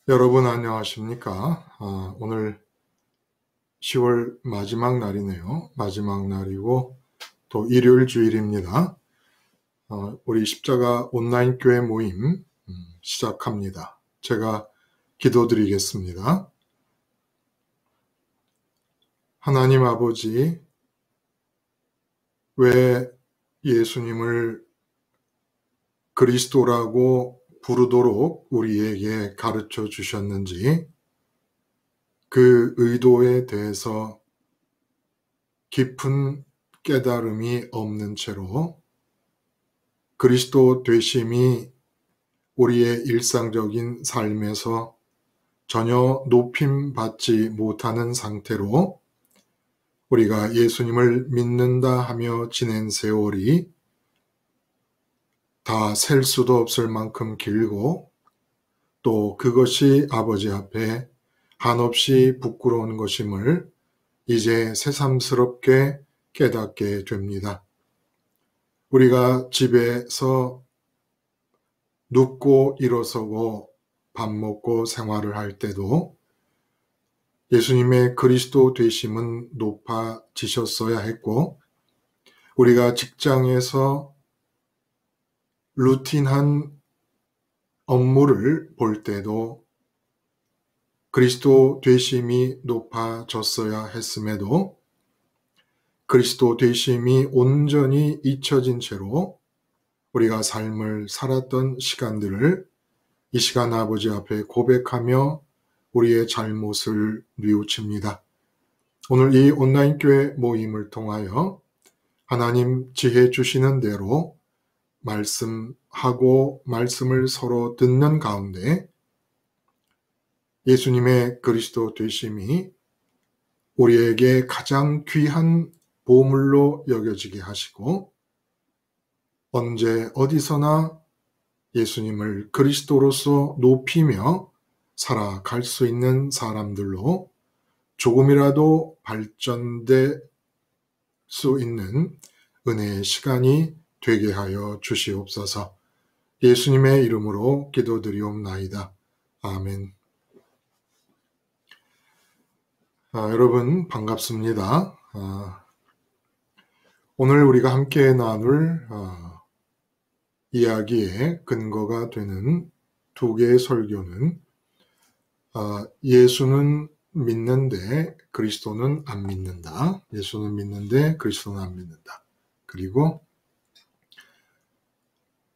여러분 안녕하십니까? 오늘 10월 마지막 날이네요. 마지막 날이고 또 일요일 주일입니다. 우리 십자가 온라인 교회 모임 시작합니다. 제가 기도드리겠습니다. 하나님 아버지, 왜 예수님을 그리스도라고 부르도록 우리에게 가르쳐 주셨는지 그 의도에 대해서 깊은 깨달음이 없는 채로 그리스도 되심이 우리의 일상적인 삶에서 전혀 높임받지 못하는 상태로 우리가 예수님을 믿는다 하며 지낸 세월이 다 셀 수도 없을 만큼 길고, 또 그것이 아버지 앞에 한없이 부끄러운 것임을 이제 새삼스럽게 깨닫게 됩니다. 우리가 집에서 눕고 일어서고 밥 먹고 생활을 할 때도 예수님의 그리스도 되심은 높아지셨어야 했고, 우리가 직장에서 루틴한 업무를 볼 때도 그리스도 되심이 높아졌어야 했음에도 그리스도 되심이 온전히 잊혀진 채로 우리가 삶을 살았던 시간들을 이 시간 아버지 앞에 고백하며 우리의 잘못을 뉘우칩니다. 오늘 이 온라인 교회 모임을 통하여 하나님 지혜 주시는 대로 말씀하고 말씀을 서로 듣는 가운데 예수님의 그리스도 되심이 우리에게 가장 귀한 보물로 여겨지게 하시고, 언제 어디서나 예수님을 그리스도로서 높이며 살아갈 수 있는 사람들로 조금이라도 발전될 수 있는 은혜의 시간이 되게 하여 주시옵소서. 예수님의 이름으로 기도드리옵나이다. 아멘. 여러분 반갑습니다. 오늘 우리가 함께 나눌 이야기의 근거가 되는 두 개의 설교는 예수는 믿는데 그리스도는 안 믿는다. 예수는 믿는데 그리스도는 안 믿는다. 그리고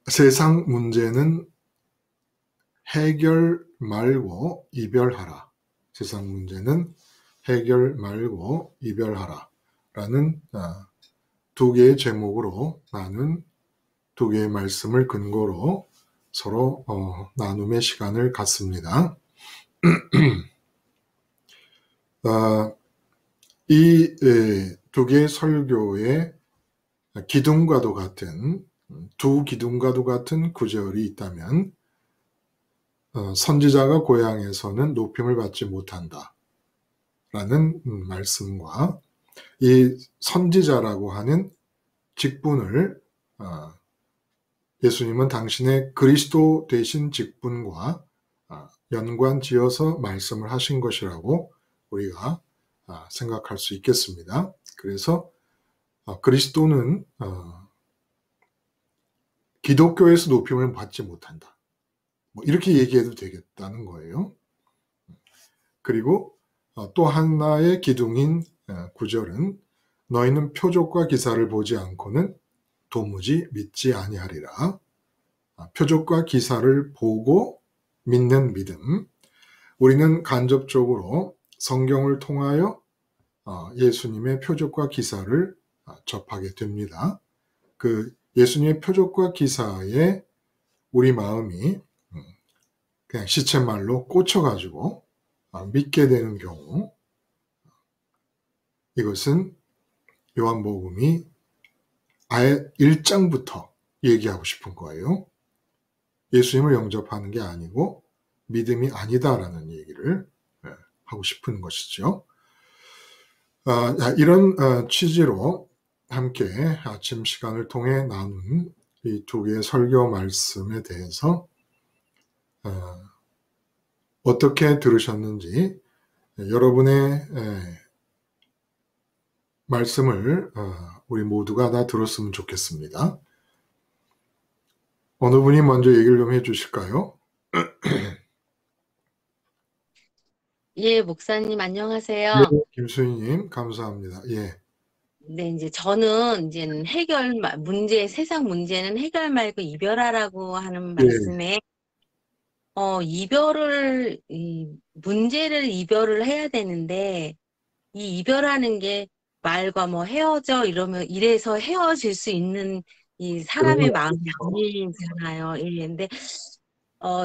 세상 문제는 해결 말고 이별하라. 세상 문제는 해결 말고 이별하라. 라는 두 개의 제목으로 나눈 두 개의 말씀을 근거로 서로 나눔의 시간을 갖습니다. 이 두 개의 설교의 기둥과도 같은, 두 기둥과도 같은 구절이 있다면 선지자가 고향에서는 높임을 받지 못한다 라는 말씀과 이 선지자라고 하는 직분을 예수님은 당신의 그리스도 되신 직분과 연관지어서 말씀을 하신 것이라고 우리가 생각할 수 있겠습니다. 그래서 그리스도는 기독교에서 높임을 받지 못한다. 이렇게 얘기해도 되겠다는 거예요. 그리고 또 하나의 기둥인 구절은 너희는 표적과 기사를 보지 않고는 도무지 믿지 아니하리라. 표적과 기사를 보고 믿는 믿음. 우리는 간접적으로 성경을 통하여 예수님의 표적과 기사를 접하게 됩니다. 그 예수님의 표적과 기사에 우리 마음이 그냥 시쳇말로 꽂혀가지고 믿게 되는 경우, 이것은 요한복음이 아예 1장부터 얘기하고 싶은 거예요. 예수님을 영접하는 게 아니고 믿음이 아니다라는 얘기를 하고 싶은 것이죠. 이런 취지로 함께 아침 시간을 통해 나눈 이 두 개의 설교 말씀에 대해서 어떻게 들으셨는지 여러분의 말씀을 우리 모두가 다 들었으면 좋겠습니다. 어느 분이 먼저 얘기를 좀 해주실까요? 예, 목사님 예, 안녕하세요. 김수희님 감사합니다. 예, 네, 이제 저는 이제는 세상 문제는 해결 말고 이별하라고 하는 예, 말씀에, 문제를 이별을 해야 되는데, 이 이별하는 게 말과 뭐 헤어져 이래서 헤어질 수 있는 이 그런 건 사람의 마음이 아니죠. 아니잖아요. 예, 근데,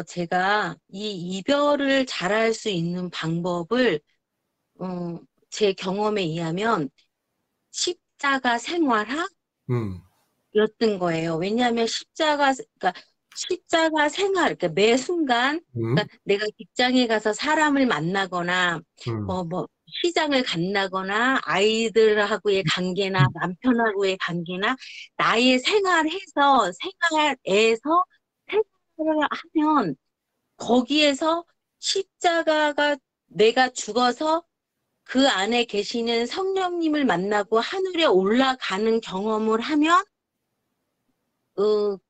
제가 이 이별을 잘할 수 있는 방법을, 어, 제 경험에 의하면, 십자가 생활화? 음, 였던 거예요. 왜냐하면 그러니까 십자가 생활, 그러니까 매 순간, 음, 그러니까 내가 직장에 가서 사람을 만나거나, 음, 시장을 간다거나, 아이들하고의 관계나, 남편하고의 관계나, 나의 생활에서 생활을 하면, 거기에서 십자가가 내가 죽어서 그 안에 계시는 성령님을 만나고 하늘에 올라가는 경험을 하면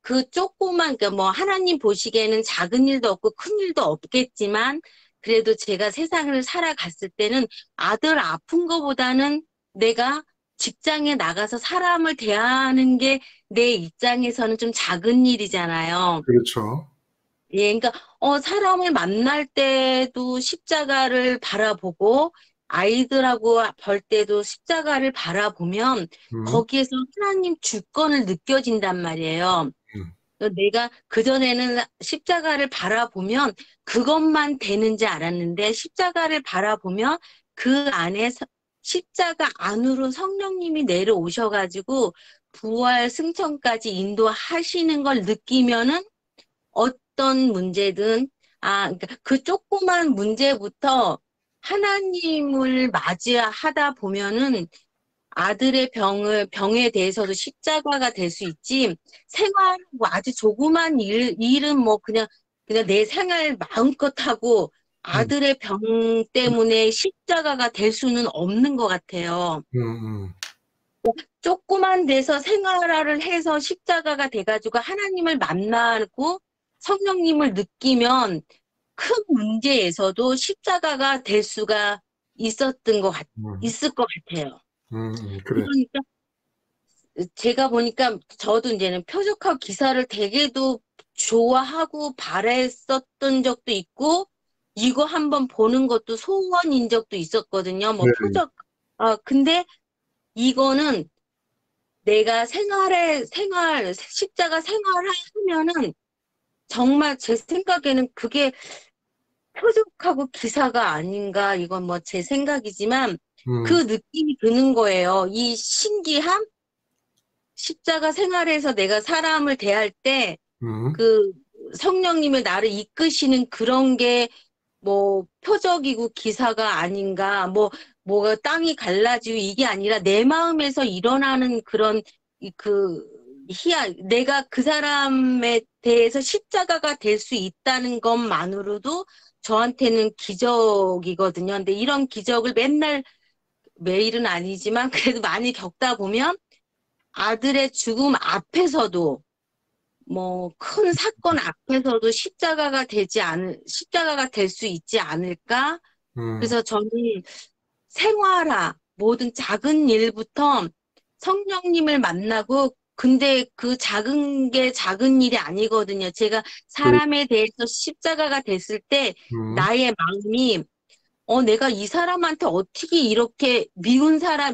그 조그만, 그러니까 뭐 하나님 보시기에는 작은 일도 없고 큰 일도 없겠지만 그래도 제가 세상을 살아갔을 때는 아들 아픈 거보다는 내가 직장에 나가서 사람을 대하는 게 내 입장에서는 좀 작은 일이잖아요. 그렇죠. 예, 그러니까 사람을 만날 때도 십자가를 바라보고 아이들하고 볼 때도 십자가를 바라보면 음, 거기에서 하나님 주권을 느껴진단 말이에요. 음, 내가 그전에는 십자가를 바라보면 그것만 되는지 알았는데 십자가를 바라보면 그 안에 십자가 안으로 성령님이 내려오셔가지고 부활 승천까지 인도하시는 걸 느끼면은 어떤 문제든, 그러니까 그 조그만 문제부터 하나님을 맞이하다 보면은 아들의 병에 대해서도 십자가가 될 수 있지, 뭐 아주 조그만 일은 뭐 그냥 내 생활 마음껏 하고 음, 아들의 병 때문에 십자가가 될 수는 없는 것 같아요. 음, 음, 조그만 데서 생활을 해서 십자가가 돼가지고 하나님을 만나고 성령님을 느끼면 큰 문제에서도 십자가가 될 수가 음, 있을 것 같아요. 그래. 그러니까 제가 보니까 저도 이제는 표적학 기사를 되게도 좋아하고 바랬었던 적도 있고 이거 한번 보는 것도 소원인 적도 있었거든요. 네, 근데 이거는 내가 십자가 생활을 하면은 정말 제 생각에는 그게 표적하고 기사가 아닌가, 이건 뭐 제 생각이지만 그 음, 느낌이 드는 거예요. 이 신기함? 십자가 생활에서 내가 사람을 대할 때 음, 그 성령님의 나를 이끄시는 그런 게 뭐 표적이고 기사가 아닌가, 뭐가 땅이 갈라지고 이게 아니라 내 마음에서 일어나는 그런 내가 그 사람에 대해서 십자가가 될 수 있다는 것만으로도 저한테는 기적이거든요. 근데 이런 기적을 매일은 아니지만 그래도 많이 겪다 보면 아들의 죽음 앞에서도 뭐 큰 사건 앞에서도 십자가가 될 수 있지 않을까? 음, 그래서 저는 모든 작은 일부터 성령님을 만나고, 근데 그 작은 게 작은 일이 아니거든요. 제가 그, 사람에 대해서 십자가가 됐을 때 음, 나의 마음이 내가 이 사람한테 어떻게 이렇게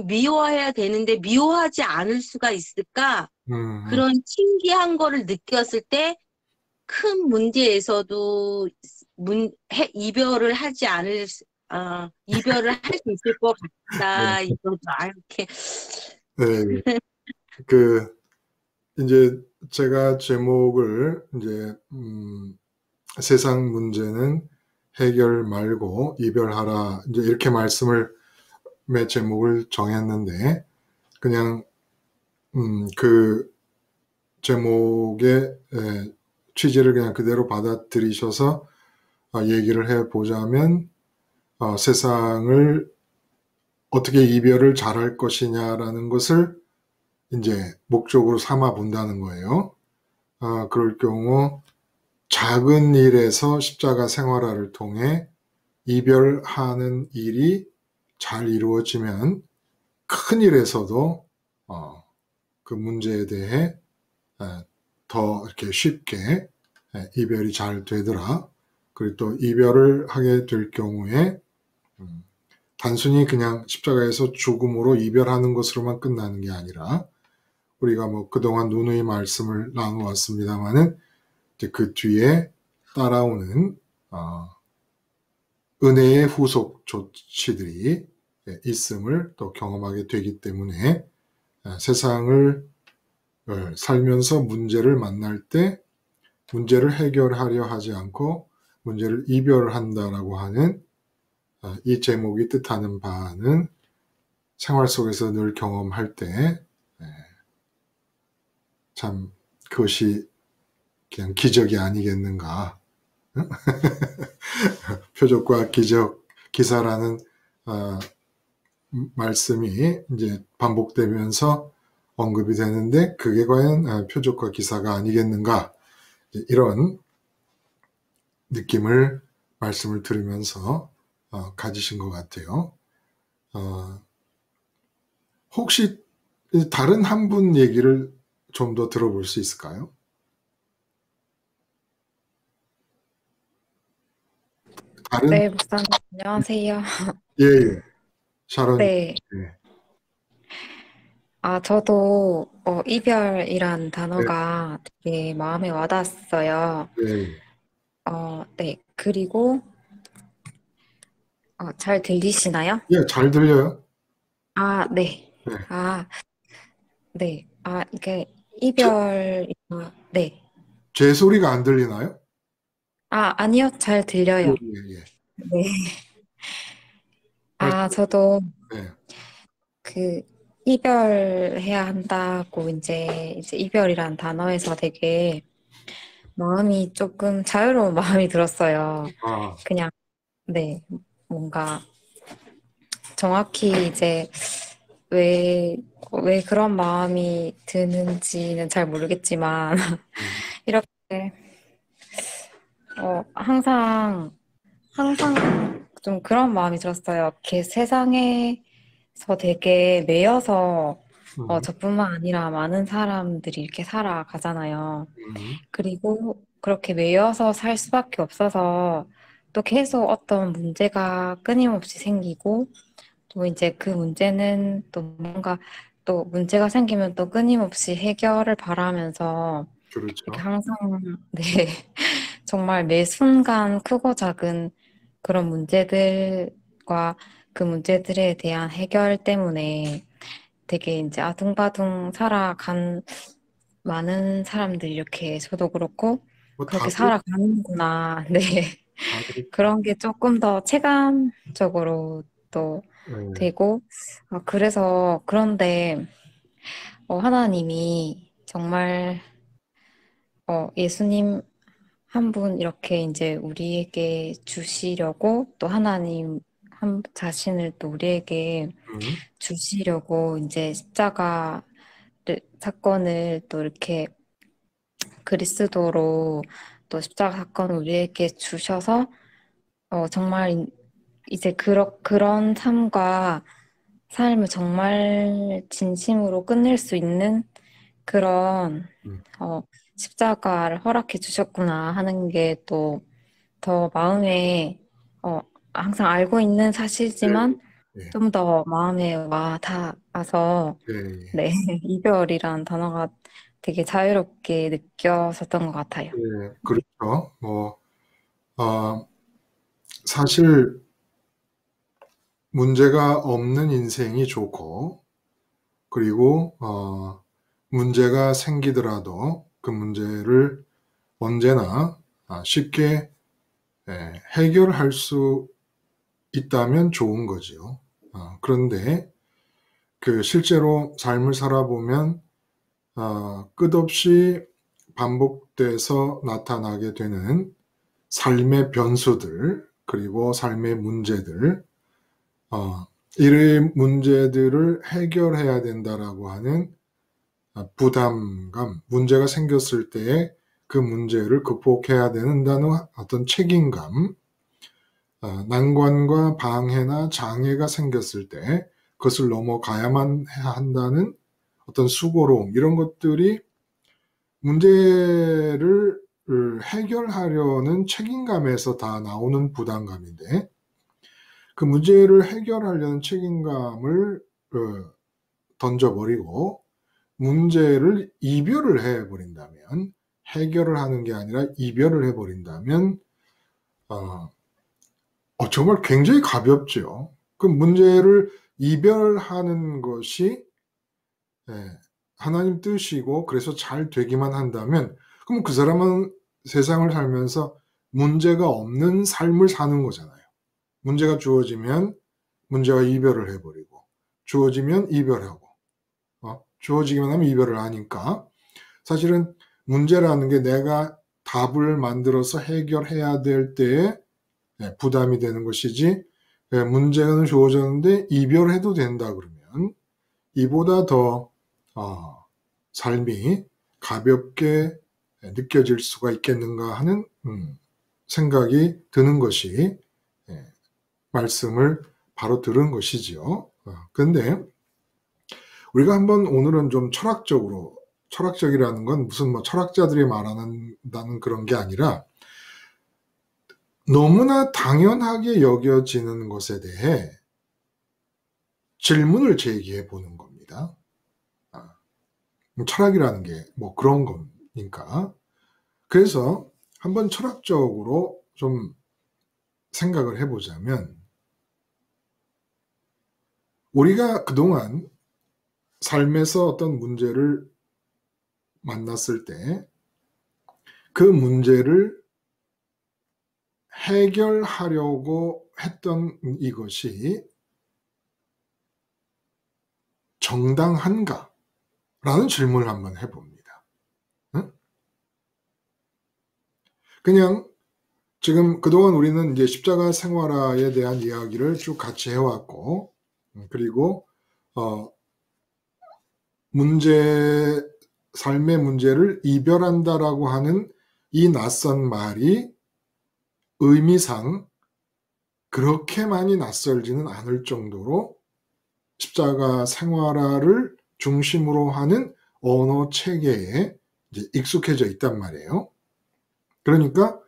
미워해야 되는데 미워하지 않을 수가 있을까? 음, 그런 신기한 거를 느꼈을 때 큰 문제에서도 이별을 할 수 있을 것 같다. 네, 이거죠. 이렇게. 네, 그, 이제 제가 제목을 이제, 세상 문제는 해결 말고 이별하라. 이제 이렇게 매 제목을 정했는데, 그냥, 그 제목의 취지를 그냥 그대로 받아들이셔서, 얘기를 해보자면 세상을 어떻게 이별을 잘할 것이냐라는 것을 이제 목적으로 삼아 본다는 거예요. 그럴 경우 작은 일에서 십자가 생활화를 통해 이별하는 일이 잘 이루어지면 큰 일에서도 그 문제에 대해 더 이렇게 쉽게 이별이 잘 되더라. 그리고 또 이별을 하게 될 경우에 단순히 그냥 십자가에서 죽음으로 이별하는 것으로만 끝나는 게 아니라 우리가 뭐 그동안 누누이 말씀을 나누었습니다만은 그 뒤에 따라오는 은혜의 후속 조치들이 있음을 또 경험하게 되기 때문에 세상을 살면서 문제를 만날 때 문제를 해결하려 하지 않고 문제를 이별한다라고 하는 이 제목이 뜻하는 바는 생활 속에서 늘 경험할 때 참 그것이 그냥 기적이 아니겠는가. 표적과 기적, 기사라는 말씀이 이제 반복되면서 언급이 되는데 그게 과연 표적과 기사가 아니겠는가. 이런 느낌을 말씀을 들으면서 가지신 것 같아요. 혹시 다른 한 분 얘기를 좀 더 들어볼 수 있을까요? 다른, 네, 목사님, 안녕하세요. 예, 예. 샤론, 네. 예, 저도 이별이란 네, 단어가 되게 마음에 와닿았어요. 예, 네. 그리고, 잘 들리시나요? 예, 잘 들려요? 네. 네. 아, 네. 이게 제, 네. 제 소리가 안 들리나요? 아니요. 잘 예, 들려요. 예, 예. 네. 말씀, 저도 네, 그 이별해야 한다고 이제 이별이란 단어에서 되게 마음이 조금 자유로운 마음이 들었어요. 아, 그냥, 네, 뭔가 정확히 이제 왜, 왜 그런 마음이 드는지는 잘 모르겠지만, 음, 이렇게, 항상 좀 그런 마음이 들었어요. 이렇게 세상에서 되게 매여서, 음, 저뿐만 아니라 많은 사람들이 이렇게 살아가잖아요. 음, 그리고 그렇게 매여서 살 수밖에 없어서 또 계속 어떤 문제가 끊임없이 생기고 또 이제 그 문제는 또 뭔가 또 문제가 생기면 또 끊임없이 해결을 바라면서 이렇게 그렇죠. 항상 네 정말 매 순간 크고 작은 그런 문제들과 그 문제들에 대한 해결 때문에 되게 이제 아둥바둥 살아간 많은 사람들이 이렇게 저도 그렇고 뭐 그렇게 살아가는구나. 네. 다 그렇죠. 그런 게 조금 더 체감적으로 또 네, 되고 그래서 그런데 하나님이 정말 예수님 한 분 이렇게 이제 우리에게 주시려고 또 하나님 한 자신을 또 우리에게 음, 주시려고 이제 십자가 사건을 또 이렇게 그리스도로 또 십자가 사건을 우리에게 주셔서 정말 이제 그런 삶과 삶을 정말 진심으로 끝낼 수 있는 그런 음, 십자가를 허락해 주셨구나 하는 게 또 더 마음에 항상 알고 있는 사실이지만 예, 예, 좀 더 마음에 와 닿아서 예, 예. 네, 이별이란 단어가 되게 자유롭게 느껴졌던 것 같아요. 예, 네. 그렇죠. 사실 문제가 없는 인생이 좋고, 그리고, 문제가 생기더라도 그 문제를 언제나 쉽게 해결할 수 있다면 좋은 거지요. 그런데 그 실제로 삶을 살아보면 끝없이 반복돼서 나타나게 되는 삶의 변수들, 그리고 삶의 문제들, 이런 문제들을 해결해야 된다라고 하는 부담감, 문제가 생겼을 때에 그 문제를 극복해야 된다는 어떤 책임감, 난관과 방해나 장애가 생겼을 때 그것을 넘어가야만 한다는 어떤 수고로움, 이런 것들이 문제를 해결하려는 책임감에서 다 나오는 부담감인데, 그 문제를 해결하려는 책임감을 던져버리고 문제를 이별을 해버린다면, 해결을 하는 게 아니라 이별을 해버린다면 정말 굉장히 가볍죠. 그 문제를 이별하는 것이 하나님 뜻이고 그래서 잘 되기만 한다면, 그럼 그 사람은 세상을 살면서 문제가 없는 삶을 사는 거잖아요. 문제가 주어지면 문제와 이별을 해버리고, 주어지면 이별하고, 주어지기만 하면 이별을 하니까, 사실은 문제라는 게 내가 답을 만들어서 해결해야 될 때에 부담이 되는 것이지, 문제는 주어졌는데 이별해도 된다 그러면 이보다 더 삶이 가볍게 느껴질 수가 있겠는가 하는 생각이 드는 것이 말씀을 바로 들은 것이지요. 그런데 우리가 한번 오늘은 좀 철학적이라는 건 무슨 철학자들이 말하는 그런 게 아니라 너무나 당연하게 여겨지는 것에 대해 질문을 제기해 보는 겁니다. 철학이라는 게 그런 거니까. 그래서 한번 철학적으로 좀 생각을 해보자면, 우리가 그동안 삶에서 어떤 문제를 만났을 때 그 문제를 해결하려고 했던 이것이 정당한가? 라는 질문을 한번 해봅니다. 응? 그냥 지금 그동안 우리는 이제 십자가 생활화에 대한 이야기를 쭉 같이 해왔고, 그리고 삶의 문제를 이별한다라고 하는 이 낯선 말이 의미상 그렇게 많이 낯설지는 않을 정도로 십자가 생활화를 중심으로 하는 언어 체계에 이제 익숙해져 있단 말이에요. 그러니까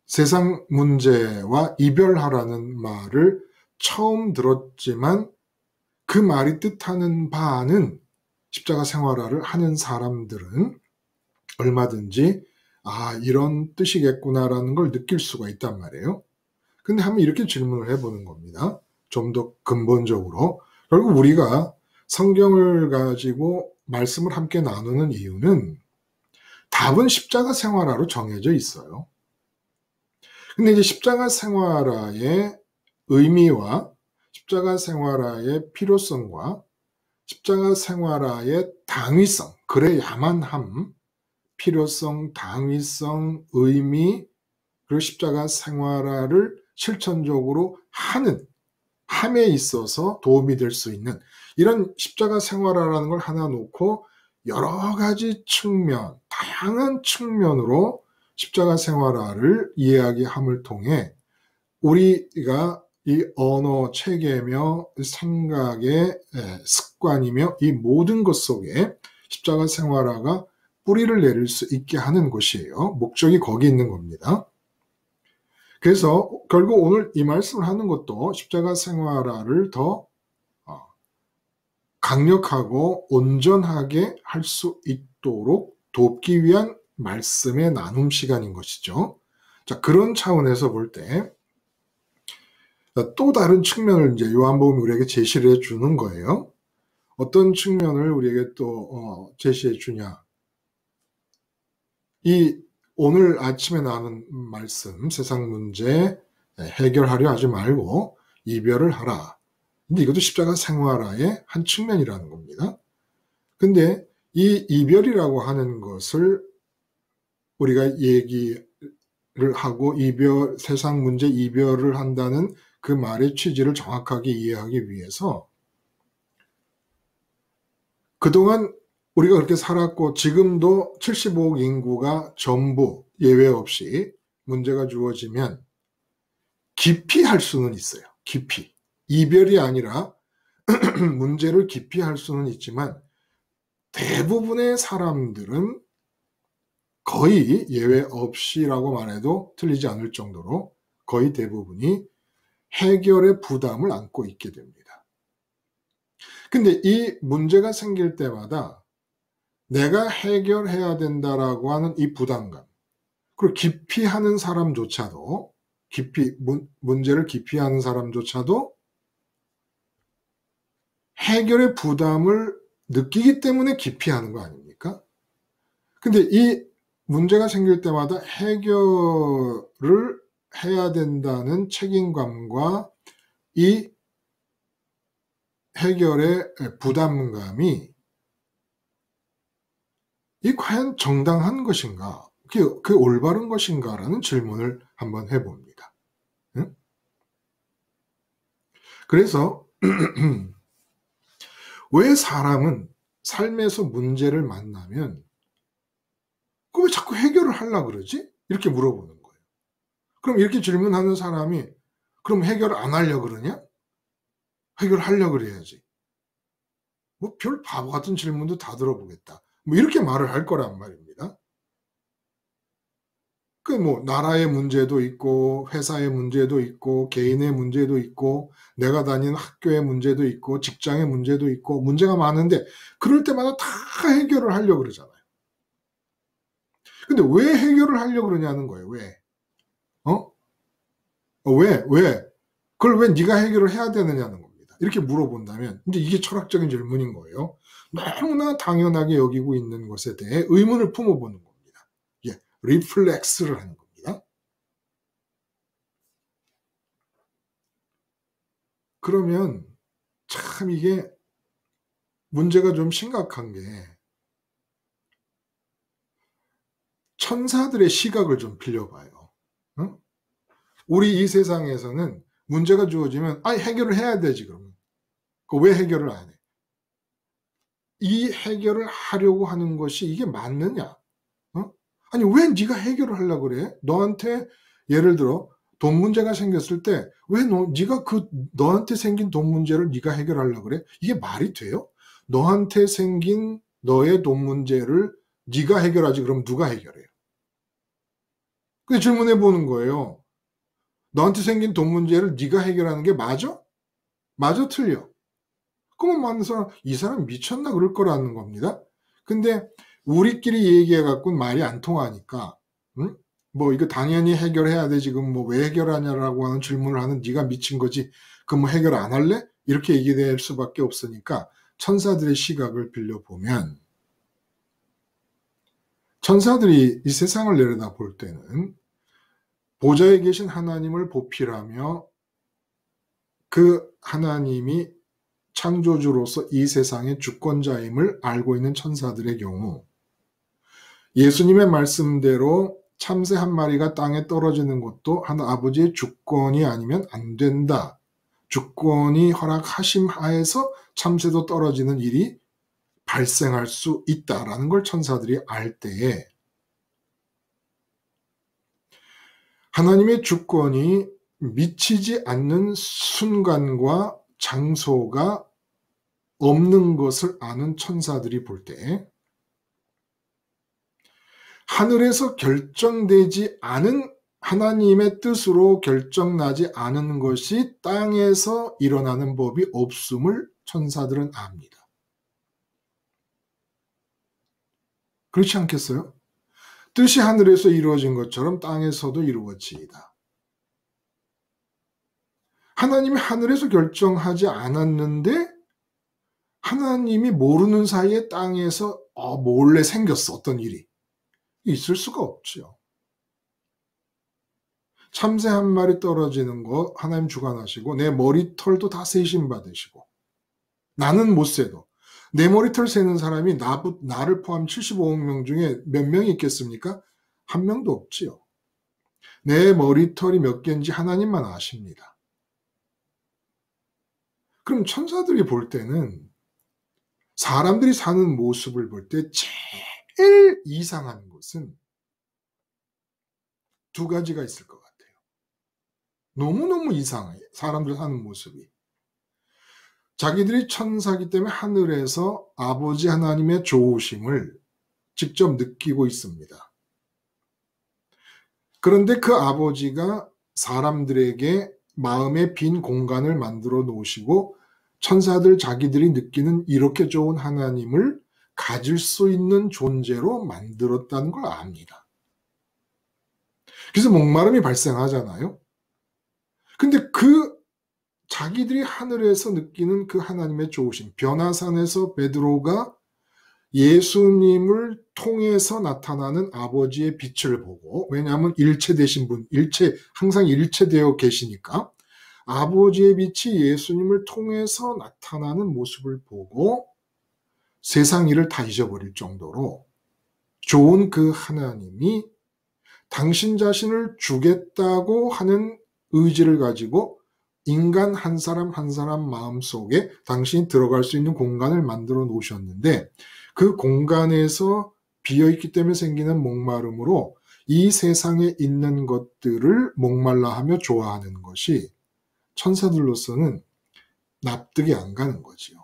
세상 문제와 이별하라는 말을 처음 들었지만 그 말이 뜻하는 바는 십자가 생활화를 하는 사람들은 얼마든지 이런 뜻이겠구나라는 걸 느낄 수가 있단 말이에요. 근데 한번 이렇게 질문을 해보는 겁니다. 좀 더 근본적으로. 결국 우리가 성경을 가지고 말씀을 함께 나누는 이유는 답은 십자가 생활화로 정해져 있어요. 근데 이제 십자가 생활화의 의미와 십자가 생활화의 필요성과 십자가 생활화의 당위성, 그래야만 함, 필요성, 당위성, 의미, 그리고 십자가 생활화를 실천적으로 함에 있어서 도움이 될 수 있는 이런 십자가 생활화라는 걸 하나 놓고 여러 가지 측면, 다양한 측면으로 십자가 생활화를 이야기함을 통해 우리가 이 언어 체계며 생각의 습관이며 이 모든 것 속에 십자가 생활화가 뿌리를 내릴 수 있게 하는 것이에요. 목적이 거기 있는 겁니다. 그래서 결국 오늘 이 말씀을 하는 것도 십자가 생활화를 더 강력하고 온전하게 할 수 있도록 돕기 위한 말씀의 나눔 시간인 것이죠. 자, 그런 차원에서 볼 때 또 다른 측면을 이제 요한복음이 우리에게 제시를 해주는 거예요. 어떤 측면을 우리에게 또 제시해 주냐. 이 오늘 아침에 나눈 말씀, 세상 문제 해결하려 하지 말고 이별을 하라. 근데 이것도 십자가 생활화의 한 측면이라는 겁니다. 근데 이 이별이라고 하는 것을 우리가 하고 세상 문제 이별을 한다는 그 말의 취지를 정확하게 이해하기 위해서 그동안 우리가 그렇게 살았고 지금도 75억 인구가 전부 예외 없이 문제가 주어지면 깊이 할 수는 있어요. 깊이. 이별이 아니라 문제를 깊이 할 수는 있지만 대부분의 사람들은 거의 예외 없이라고 말해도 틀리지 않을 정도로 거의 대부분이 해결의 부담을 안고 있게 됩니다. 근데 이 문제가 생길 때마다 내가 해결해야 된다라고 하는 이 부담감, 그리고 깊이 하는 사람조차도, 문제를 깊이 하는 사람조차도 해결의 부담을 느끼기 때문에 깊이 하는 거 아닙니까? 근데 이 문제가 생길 때마다 해결을 해야 된다는 책임감과 이 해결의 부담감이 이 과연 정당한 것인가? 그게 올바른 것인가라는 질문을 한번 해봅니다. 응? 그래서 왜 사람은 삶에서 문제를 만나면 왜 자꾸 해결을 하려고 그러지? 이렇게 물어보는 거예요. 그럼 이렇게 질문하는 사람이 그럼 해결을 안 하려고 그러냐? 해결하려고 그래야지. 뭐 별 바보 같은 질문도 다 들어보겠다. 뭐 이렇게 말을 할 거란 말입니다. 그 뭐 나라의 문제도 있고 회사의 문제도 있고 개인의 문제도 있고 내가 다니는 학교의 문제도 있고 직장의 문제도 있고 문제가 많은데 그럴 때마다 다 해결을 하려고 그러잖아요. 근데 왜 해결을 하려고 그러냐는 거예요. 왜? 왜? 그걸 왜 네가 해결을 해야 되느냐는 겁니다. 이렇게 물어본다면 이제 이게 철학적인 질문인 거예요. 너무나 당연하게 여기고 있는 것에 대해 의문을 품어보는 겁니다. 예, 리플렉스를 하는 겁니다. 그러면 참 이게 문제가 좀 심각한 게 천사들의 시각을 좀 빌려봐요. 응? 우리 이 세상에서는 문제가 주어지면 해결을 해야 되지 그러면. 왜 해결을 안 해? 이 해결을 하려고 하는 것이 이게 맞느냐? 아니 왜 네가 해결을 하려고 그래? 너한테 예를 들어 돈 문제가 생겼을 때 왜 네가 너한테 생긴 돈 문제를 네가 해결하려고 그래? 이게 말이 돼요? 너한테 생긴 너의 돈 문제를 네가 해결하지 그럼 누가 해결해요? 근데 질문해 보는 거예요. 너한테 생긴 돈 문제를 네가 해결하는 게 맞아? 맞아 틀려? 그러면 많은 사람 이 사람 미쳤나 그럴 거라는 겁니다. 근데 우리끼리 얘기해 갖고는 말이 안 통하니까 뭐 이거 당연히 해결해야 돼 지금 뭐 왜 해결하냐라고 하는 질문을 하는 네가 미친 거지 그럼 뭐 해결 안 할래? 이렇게 얘기될 수밖에 없으니까 천사들의 시각을 빌려보면 천사들이 이 세상을 내려다볼 때는 보좌에 계신 하나님을 보필하며 그 하나님이 창조주로서 이 세상의 주권자임을 알고 있는 천사들의 경우 예수님의 말씀대로 참새 한 마리가 땅에 떨어지는 것도 아버지의 주권이 아니면 안 된다. 주권이 허락하심 하에서 참새도 떨어지는 일이 발생할 수 있다라는 걸 천사들이 알 때에 하나님의 주권이 미치지 않는 순간과 장소가 없는 것을 아는 천사들이 볼 때 하늘에서 결정되지 않은 하나님의 뜻으로 결정나지 않은 것이 땅에서 일어나는 법이 없음을 천사들은 압니다. 그렇지 않겠어요? 뜻이 하늘에서 이루어진 것처럼 땅에서도 이루어지이다. 하나님이 하늘에서 결정하지 않았는데 하나님이 모르는 사이에 땅에서 몰래 생겼어 어떤 일이. 있을 수가 없죠. 참새 한 마리 떨어지는 거 하나님 주관하시고 내 머리털도 다 세심 받으시고 나는 못 세도 내 머리털 세는 사람이 나를 포함 75억 명 중에 몇 명이 있겠습니까? 한 명도 없지요. 내 머리털이 몇 개인지 하나님만 아십니다. 그럼 천사들이 볼 때는 사람들이 사는 모습을 볼 때 제일 이상한 것은 두 가지가 있을 것 같아요. 너무너무 이상해. 사람들 사는 모습이. 자기들이 천사기 때문에 하늘에서 아버지 하나님의 좋으심을 직접 느끼고 있습니다. 그런데 그 아버지가 사람들에게 마음의 빈 공간을 만들어 놓으시고 천사들 자기들이 느끼는 이렇게 좋은 하나님을 가질 수 있는 존재로 만들었다는 걸 압니다. 그래서 목마름이 발생하잖아요. 근데 그 자기들이 하늘에서 느끼는 그 하나님의 좋으심, 변화산에서 베드로가 예수님을 통해서 나타나는 아버지의 빛을 보고, 왜냐하면 일체 되신 분, 항상 일체되어 계시니까 아버지의 빛이 예수님을 통해서 나타나는 모습을 보고 세상 일을 다 잊어버릴 정도로 좋은 그 하나님이 당신 자신을 주겠다고 하는 의지를 가지고 인간 한 사람 한 사람 마음속에 당신이 들어갈 수 있는 공간을 만들어 놓으셨는데 그 공간에서 비어있기 때문에 생기는 목마름으로 이 세상에 있는 것들을 목말라 하며 좋아하는 것이 천사들로서는 납득이 안 가는 거지요.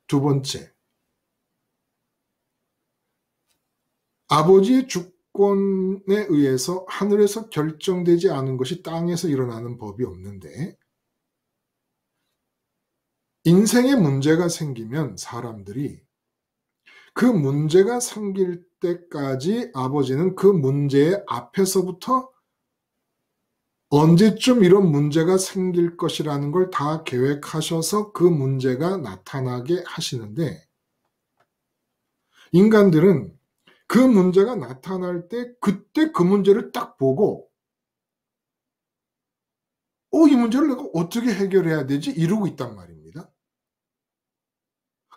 두 번째, 아버지의 주권에 의해서 하늘에서 결정되지 않은 것이 땅에서 일어나는 법이 없는데 인생에 문제가 생기면 사람들이 그 문제가 생길 때까지 아버지는 그 문제의 앞에서부터 언제쯤 이런 문제가 생길 것이라는 걸 다 계획하셔서 그 문제가 나타나게 하시는데 인간들은 그 문제가 나타날 때 그때 그 문제를 딱 보고 이 문제를 내가 어떻게 해결해야 되지? 이러고 있단 말입니다.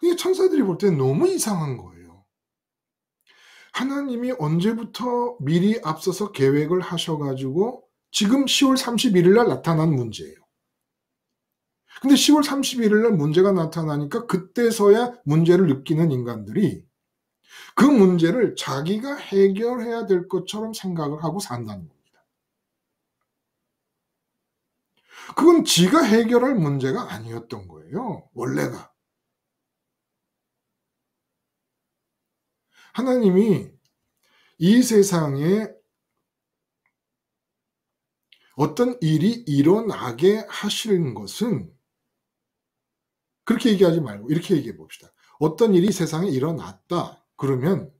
이게 천사들이 볼 때는 너무 이상한 거예요. 하나님이 언제부터 미리 앞서서 계획을 하셔가지고 지금 10월 31일 날 나타난 문제예요. 근데 10월 31일 날 문제가 나타나니까 그때서야 문제를 느끼는 인간들이 그 문제를 자기가 해결해야 될 것처럼 생각을 하고 산다는 겁니다. 그건 지가 해결할 문제가 아니었던 거예요. 원래가. 하나님이 이 세상에 어떤 일이 일어나게 하시는 것은 그렇게 얘기하지 말고 이렇게 얘기해 봅시다. 어떤 일이 세상에 일어났다. 그러면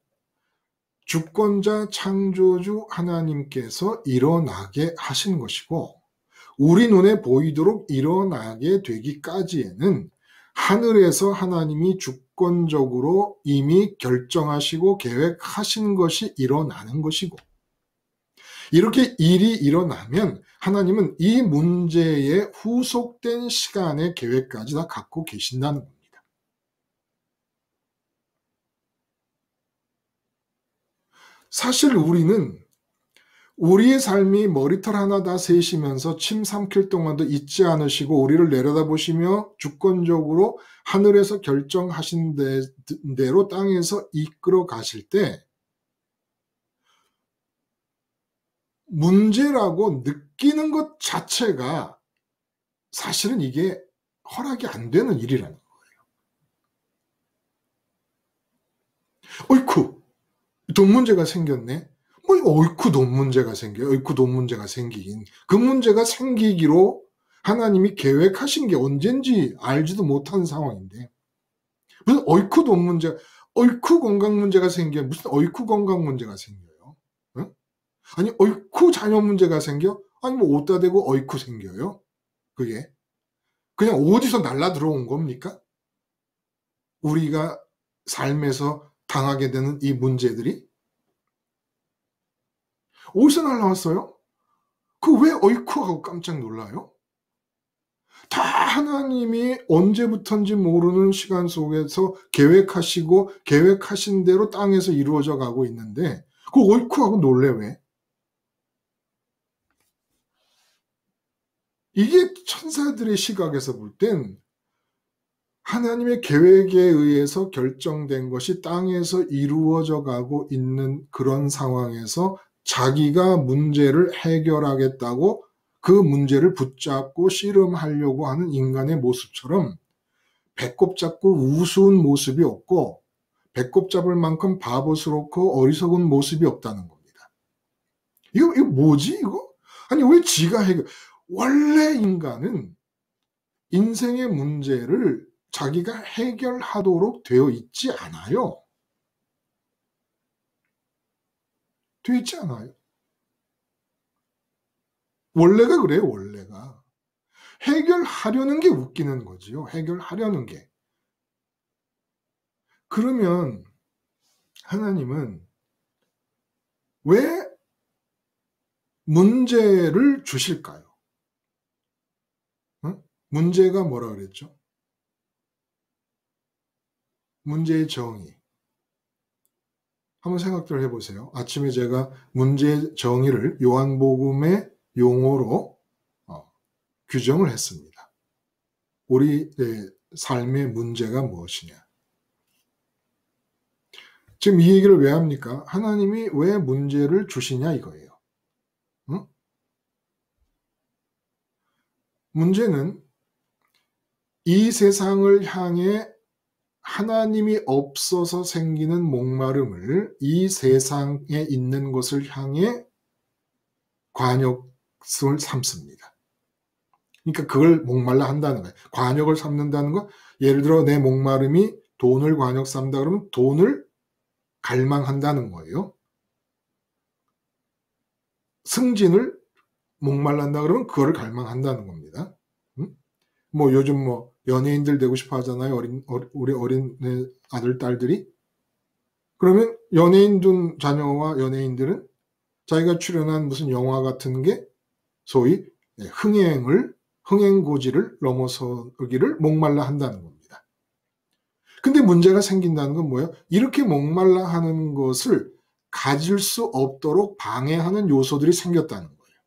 주권자 창조주 하나님께서 일어나게 하신 것이고 우리 눈에 보이도록 일어나게 되기까지에는 하늘에서 하나님이 주권적으로 이미 결정하시고 계획하신 것이 일어나는 것이고 이렇게 일이 일어나면 하나님은 이 문제의 후속된 시간의 계획까지 다 갖고 계신다는 겁니다. 사실 우리는 우리의 삶이 머리털 하나 다 세시면서 침 삼킬 동안도 잊지 않으시고 우리를 내려다보시며 주권적으로 하늘에서 결정하신 대로 땅에서 이끌어 가실 때 문제라고 느끼는 것 자체가 사실은 이게 허락이 안 되는 일이라는 거예요. 어이쿠, 돈 문제가 생겼네. 어이쿠 돈 문제가 생겨요. 어이쿠 돈 문제가 생기긴. 그 문제가 생기기로 하나님이 계획하신 게 언젠지 알지도 못한 상황인데 무슨 어이쿠 돈 문제, 어이쿠 건강 문제가 생겨. 무슨 어이쿠 건강 문제가 생겨요. 응? 아니 어이쿠 자녀 문제가 생겨? 아니 뭐 옷다 대고 어이쿠 생겨요? 그게 그냥 어디서 날라 들어온 겁니까? 우리가 삶에서 당하게 되는 이 문제들이 어디서 날라왔어요? 그 왜 어이쿠 하고 깜짝 놀라요? 다 하나님이 언제부턴지 모르는 시간 속에서 계획하시고 계획하신 대로 땅에서 이루어져 가고 있는데 그 어이쿠 하고 놀래 왜? 이게 천사들의 시각에서 볼 땐 하나님의 계획에 의해서 결정된 것이 땅에서 이루어져 가고 있는 그런 상황에서 자기가 문제를 해결하겠다고 그 문제를 붙잡고 씨름하려고 하는 인간의 모습처럼 배꼽 잡고 우스운 모습이 없고 배꼽 잡을 만큼 바보스럽고 어리석은 모습이 없다는 겁니다. 이거 뭐지 이거? 아니 왜 지가 원래 인간은 인생의 문제를 자기가 해결하도록 되어 있지 않아요. 되어 있지 않아요. 원래가 그래요, 원래가. 해결하려는 게 웃기는 거지요. 해결하려는 게. 그러면 하나님은 왜 문제를 주실까요? 응? 문제가 뭐라 그랬죠? 문제의 정의. 한번 생각들 해보세요. 아침에 제가 문제의 정의를 요한복음의 용어로 규정을 했습니다. 우리의 삶의 문제가 무엇이냐. 지금 이 얘기를 왜 합니까? 하나님이 왜 문제를 주시냐 이거예요. 응? 문제는 이 세상을 향해 하나님이 없어서 생기는 목마름을 이 세상에 있는 것을 향해 관역을 삼습니다. 그러니까 그걸 목말라 한다는 거예요. 관역을 삼는다는 거, 예를 들어 내 목마름이 돈을 관역 삼다 그러면 돈을 갈망한다는 거예요. 승진을 목말란다 그러면 그거를 갈망한다는 겁니다. 뭐 요즘 뭐 연예인들 되고 싶어 하잖아요. 우리 어린 아들, 딸들이. 그러면 연예인 둔 자녀와 연예인들은 자기가 출연한 무슨 영화 같은 게 소위 흥행고지를 넘어서기를 목말라 한다는 겁니다. 근데 문제가 생긴다는 건 뭐예요? 이렇게 목말라 하는 것을 가질 수 없도록 방해하는 요소들이 생겼다는 거예요.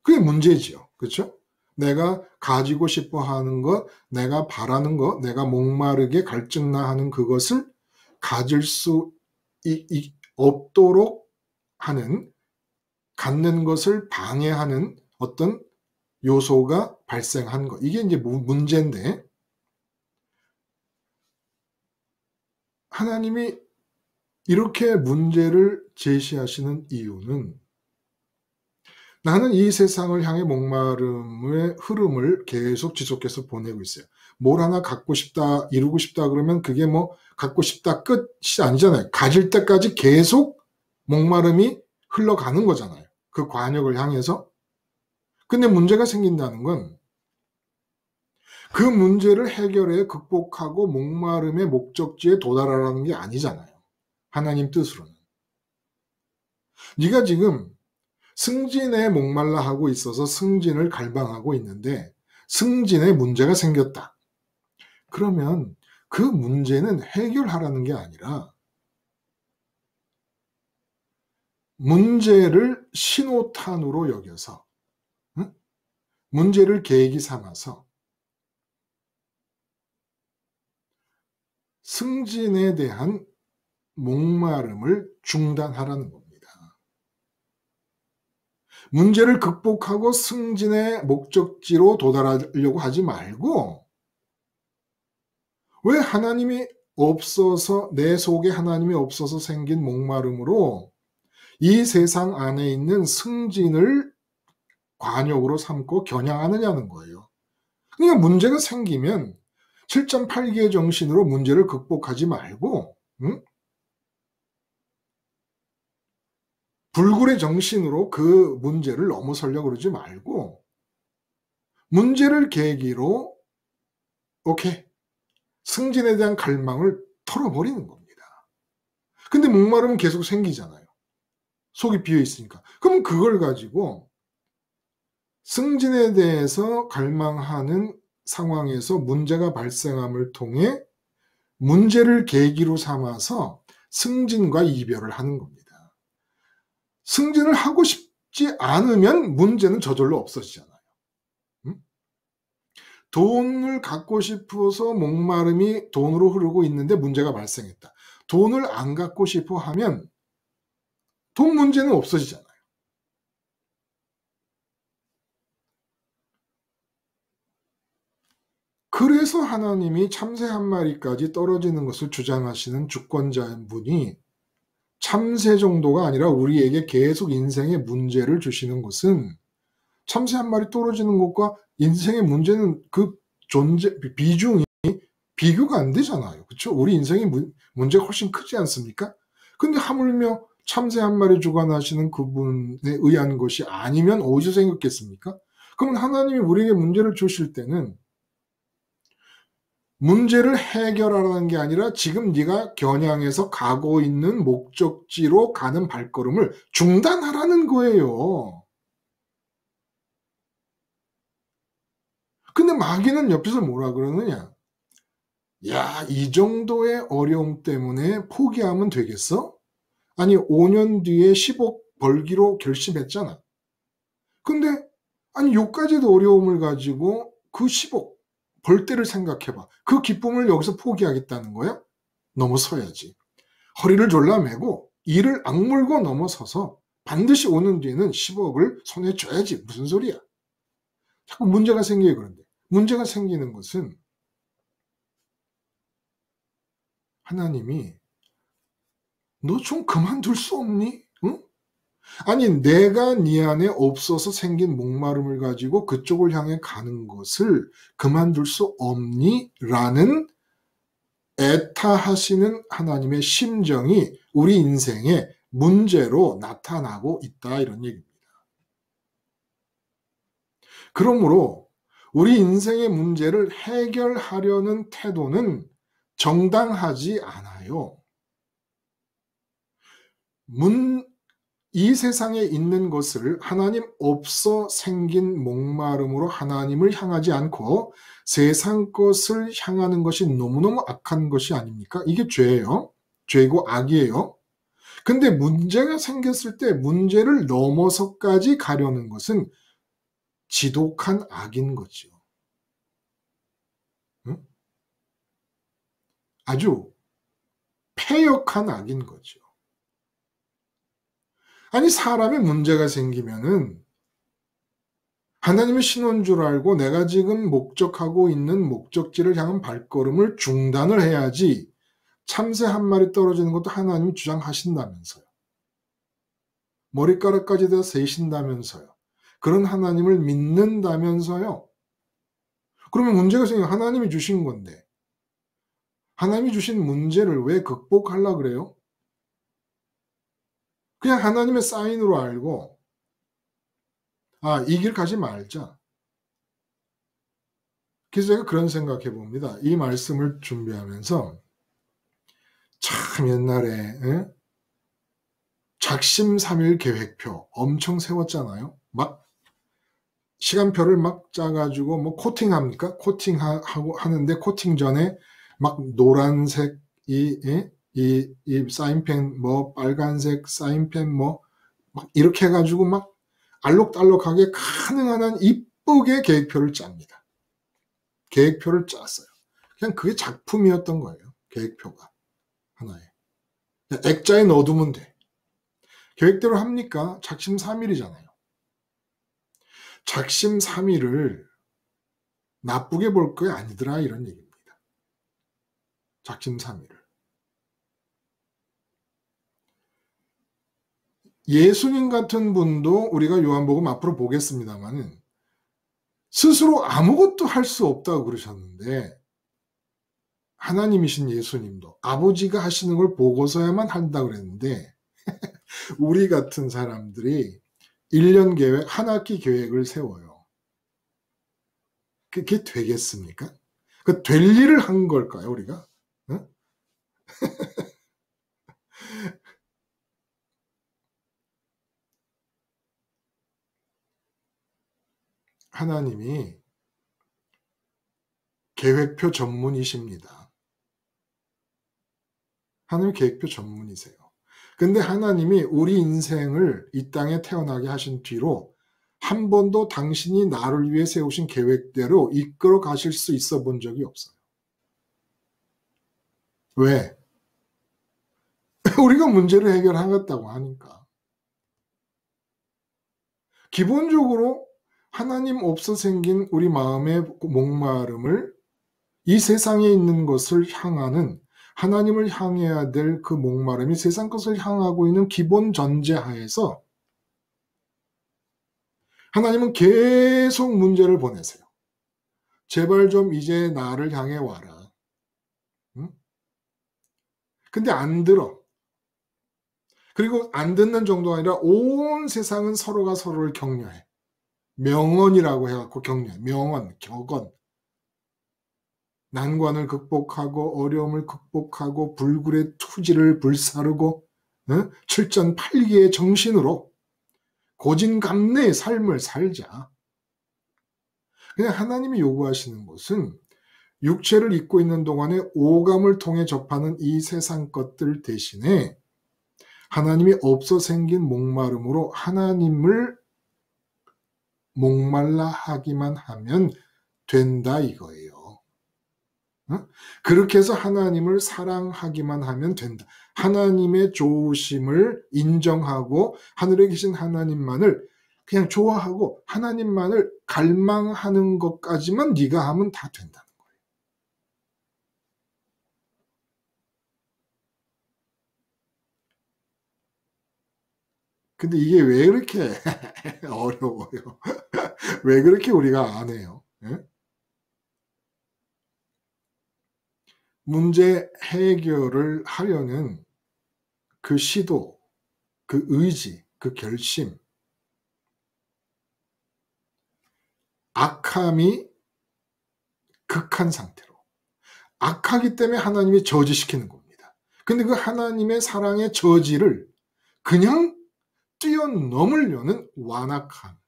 그게 문제지요. 그렇죠? 내가 가지고 싶어 하는 것, 내가 바라는 것, 내가 목마르게 갈증나 하는 그것을 가질 수 없도록 하는, 갖는 것을 방해하는 어떤 요소가 발생한 것. 이게 이제 문제인데, 하나님이 이렇게 문제를 제시하시는 이유는 나는 이 세상을 향해 목마름의 흐름을 계속 지속해서 보내고 있어요. 뭘 하나 갖고 싶다, 이루고 싶다 그러면 그게 뭐 갖고 싶다 끝이 아니잖아요. 가질 때까지 계속 목마름이 흘러가는 거잖아요. 그 관역을 향해서. 근데 문제가 생긴다는 건 그 문제를 해결해 극복하고 목마름의 목적지에 도달하라는 게 아니잖아요. 하나님 뜻으로는. 네가 지금 승진에 목말라 하고 있어서 승진을 갈망하고 있는데 승진에 문제가 생겼다. 그러면 그 문제는 해결하라는 게 아니라 문제를 신호탄으로 여겨서 문제를 계기 삼아서 승진에 대한 목마름을 중단하라는 겁니다. 문제를 극복하고 승진의 목적지로 도달하려고 하지 말고 왜 하나님이 없어서 내 속에 하나님이 없어서 생긴 목마름으로 이 세상 안에 있는 승진을 관역으로 삼고 겨냥하느냐는 거예요. 그러니까 문제가 생기면 7.8기의 정신으로 문제를 극복하지 말고 불굴의 정신으로 그 문제를 넘어서려고 그러지 말고 문제를 계기로 오케이 승진에 대한 갈망을 털어버리는 겁니다. 근데 목마름은 계속 생기잖아요. 속이 비어 있으니까. 그럼 그걸 가지고 승진에 대해서 갈망하는 상황에서 문제가 발생함을 통해 문제를 계기로 삼아서 승진과 이별을 하는 겁니다. 승진을 하고 싶지 죽지 않으면 문제는 저절로 없어지잖아요. 응? 돈을 갖고 싶어서 목마름이 돈으로 흐르고 있는데 문제가 발생했다. 돈을 안 갖고 싶어 하면 돈 문제는 없어지잖아요. 그래서 하나님이 참새 한 마리까지 떨어지는 것을 주장하시는 주권자인 분이 참새 정도가 아니라 우리에게 계속 인생의 문제를 주시는 것은 참새 한 마리 떨어지는 것과 인생의 문제는 그 비중이 비교가 안 되잖아요. 그렇죠? 우리 인생의 문제가 훨씬 크지 않습니까? 근데 하물며 참새 한 마리 주관하시는 그분에 의한 것이 아니면 어디서 생겼겠습니까? 그러면 하나님이 우리에게 문제를 주실 때는 문제를 해결하라는 게 아니라 지금 네가 겨냥해서 가고 있는 목적지로 가는 발걸음을 중단하라는 거예요. 근데 마귀는 옆에서 뭐라 그러느냐? 야, 이 정도의 어려움 때문에 포기하면 되겠어? 아니, 5년 뒤에 10억 벌기로 결심했잖아. 근데, 아니, 요까지도 어려움을 가지고 그 10억 벌 때를 생각해봐. 그 기쁨을 여기서 포기하겠다는 거야? 넘어서야지. 허리를 졸라매고 이를 악물고 넘어서서 반드시 오는 뒤에는 10억을 손에 쥐어야지. 무슨 소리야? 자꾸 문제가 생겨요. 그런데 문제가 생기는 것은 하나님이 너 좀 그만둘 수 없니? 응? 아니 내가 네 안에 없어서 생긴 목마름을 가지고 그쪽을 향해 가는 것을 그만둘 수 없니? 라는 애타하시는 하나님의 심정이 우리 인생의 문제로 나타나고 있다 이런 얘기입니다. 그러므로 우리 인생의 문제를 해결하려는 태도는 정당하지 않아요. 이 세상에 있는 것을 하나님 없어 생긴 목마름으로 하나님을 향하지 않고 세상 것을 향하는 것이 너무너무 악한 것이 아닙니까? 이게 죄예요. 죄고 악이에요. 근데 문제가 생겼을 때 문제를 넘어서까지 가려는 것은 지독한 악인 거죠. 응? 아주 패역한 악인 거죠. 아니 사람의 문제가 생기면은 하나님의 신호인 줄 알고 내가 지금 목적하고 있는 목적지를 향한 발걸음을 중단을 해야지 참새 한 마리 떨어지는 것도 하나님이 주장하신다면서요. 머리카락까지 다 세신다면서요. 그런 하나님을 믿는다면서요. 그러면 문제가 생기면 하나님이 주신 건데 하나님이 주신 문제를 왜 극복하려고 그래요? 그냥 하나님의 사인으로 알고 아, 이 길 가지 말자. 그래서 제가 그런 생각해 봅니다. 이 말씀을 준비하면서 참 옛날에 작심삼일 계획표 엄청 세웠잖아요. 막 시간표를 막 짜가지고 뭐 코팅합니까? 코팅하고 하는데 코팅 전에 막 노란색 이 사인펜 뭐 빨간색 사인펜 뭐 막 이렇게 해가지고 막 알록달록하게 가능한 한 이쁘게 계획표를 짭니다. 계획표를 짰어요. 그냥 그게 작품이었던 거예요. 계획표가 하나에. 액자에 넣어두면 돼. 계획대로 합니까? 작심삼일이잖아요. 작심삼일을 나쁘게 볼 거 아니더라 이런 얘기입니다. 작심삼일을. 예수님 같은 분도 우리가 요한복음 앞으로 보겠습니다만은 스스로 아무것도 할 수 없다고 그러셨는데 하나님이신 예수님도 아버지가 하시는 걸 보고서야만 한다고 그랬는데 우리 같은 사람들이 1년 계획, 한 학기 계획을 세워요. 그게 되겠습니까? 그 될 일을 한 걸까요, 우리가? 응? 하나님이 계획표 전문이십니다. 하나님 계획표 전문이세요. 근데 하나님이 우리 인생을 이 땅에 태어나게 하신 뒤로 한 번도 당신이 나를 위해 세우신 계획대로 이끌어 가실 수 있어 본 적이 없어요. 왜? 우리가 문제를 해결하겠다고 하니까. 기본적으로 하나님 없어 생긴 우리 마음의 목마름을 이 세상에 있는 것을 향하는, 하나님을 향해야 될 그 목마름이 세상 것을 향하고 있는 기본 전제하에서 하나님은 계속 문제를 보내세요. 제발 좀 이제 나를 향해 와라. 응? 근데 안 들어. 그리고 안 듣는 정도가 아니라 온 세상은 서로가 서로를 격려해. 명언이라고 해갖고 격려해. 명언, 격언. 난관을 극복하고 어려움을 극복하고 불굴의 투지를 불사르고 칠전팔기의 정신으로 고진감래의 삶을 살자. 그냥 하나님이 요구하시는 것은 육체를 입고 있는 동안에 오감을 통해 접하는 이 세상 것들 대신에 하나님이 없어 생긴 목마름으로 하나님을 목말라 하기만 하면 된다 이거예요. 그렇게 해서 하나님을 사랑하기만 하면 된다. 하나님의 좋으심을 인정하고 하늘에 계신 하나님만을 그냥 좋아하고 하나님만을 갈망하는 것까지만 네가 하면 다 된다는 거예요. 근데 이게 왜 그렇게 어려워요? 왜 그렇게 우리가 안 해요? 예? 문제 해결을 하려는 그 시도, 그 의지, 그 결심, 악함이 극한 상태로. 악하기 때문에 하나님이 저지시키는 겁니다. 근데 그 하나님의 사랑의 저지를 그냥 뛰어넘으려는 완악함이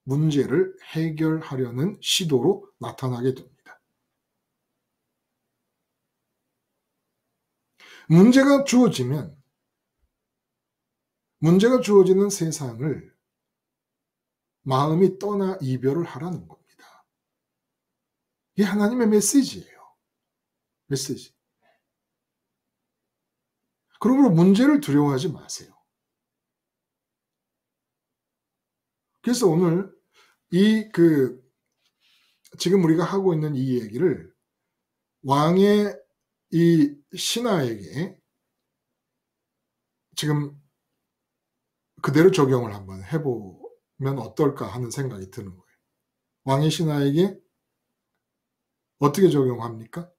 문제를 해결하려는 시도로 나타나게 됩니다. 문제가 주어지면 문제가 주어지는 세상을 마음이 떠나 이별을 하라는 겁니다. 이게 하나님의 메시지예요. 메시지. 그러므로 문제를 두려워하지 마세요. 그래서 오늘 지금 우리가 하고 있는 이 얘기를 왕의 이 신하에게 지금 그대로 적용을 한번 해보면 어떨까 하는 생각이 드는 거예요. 왕의 신하에게 어떻게 적용합니까?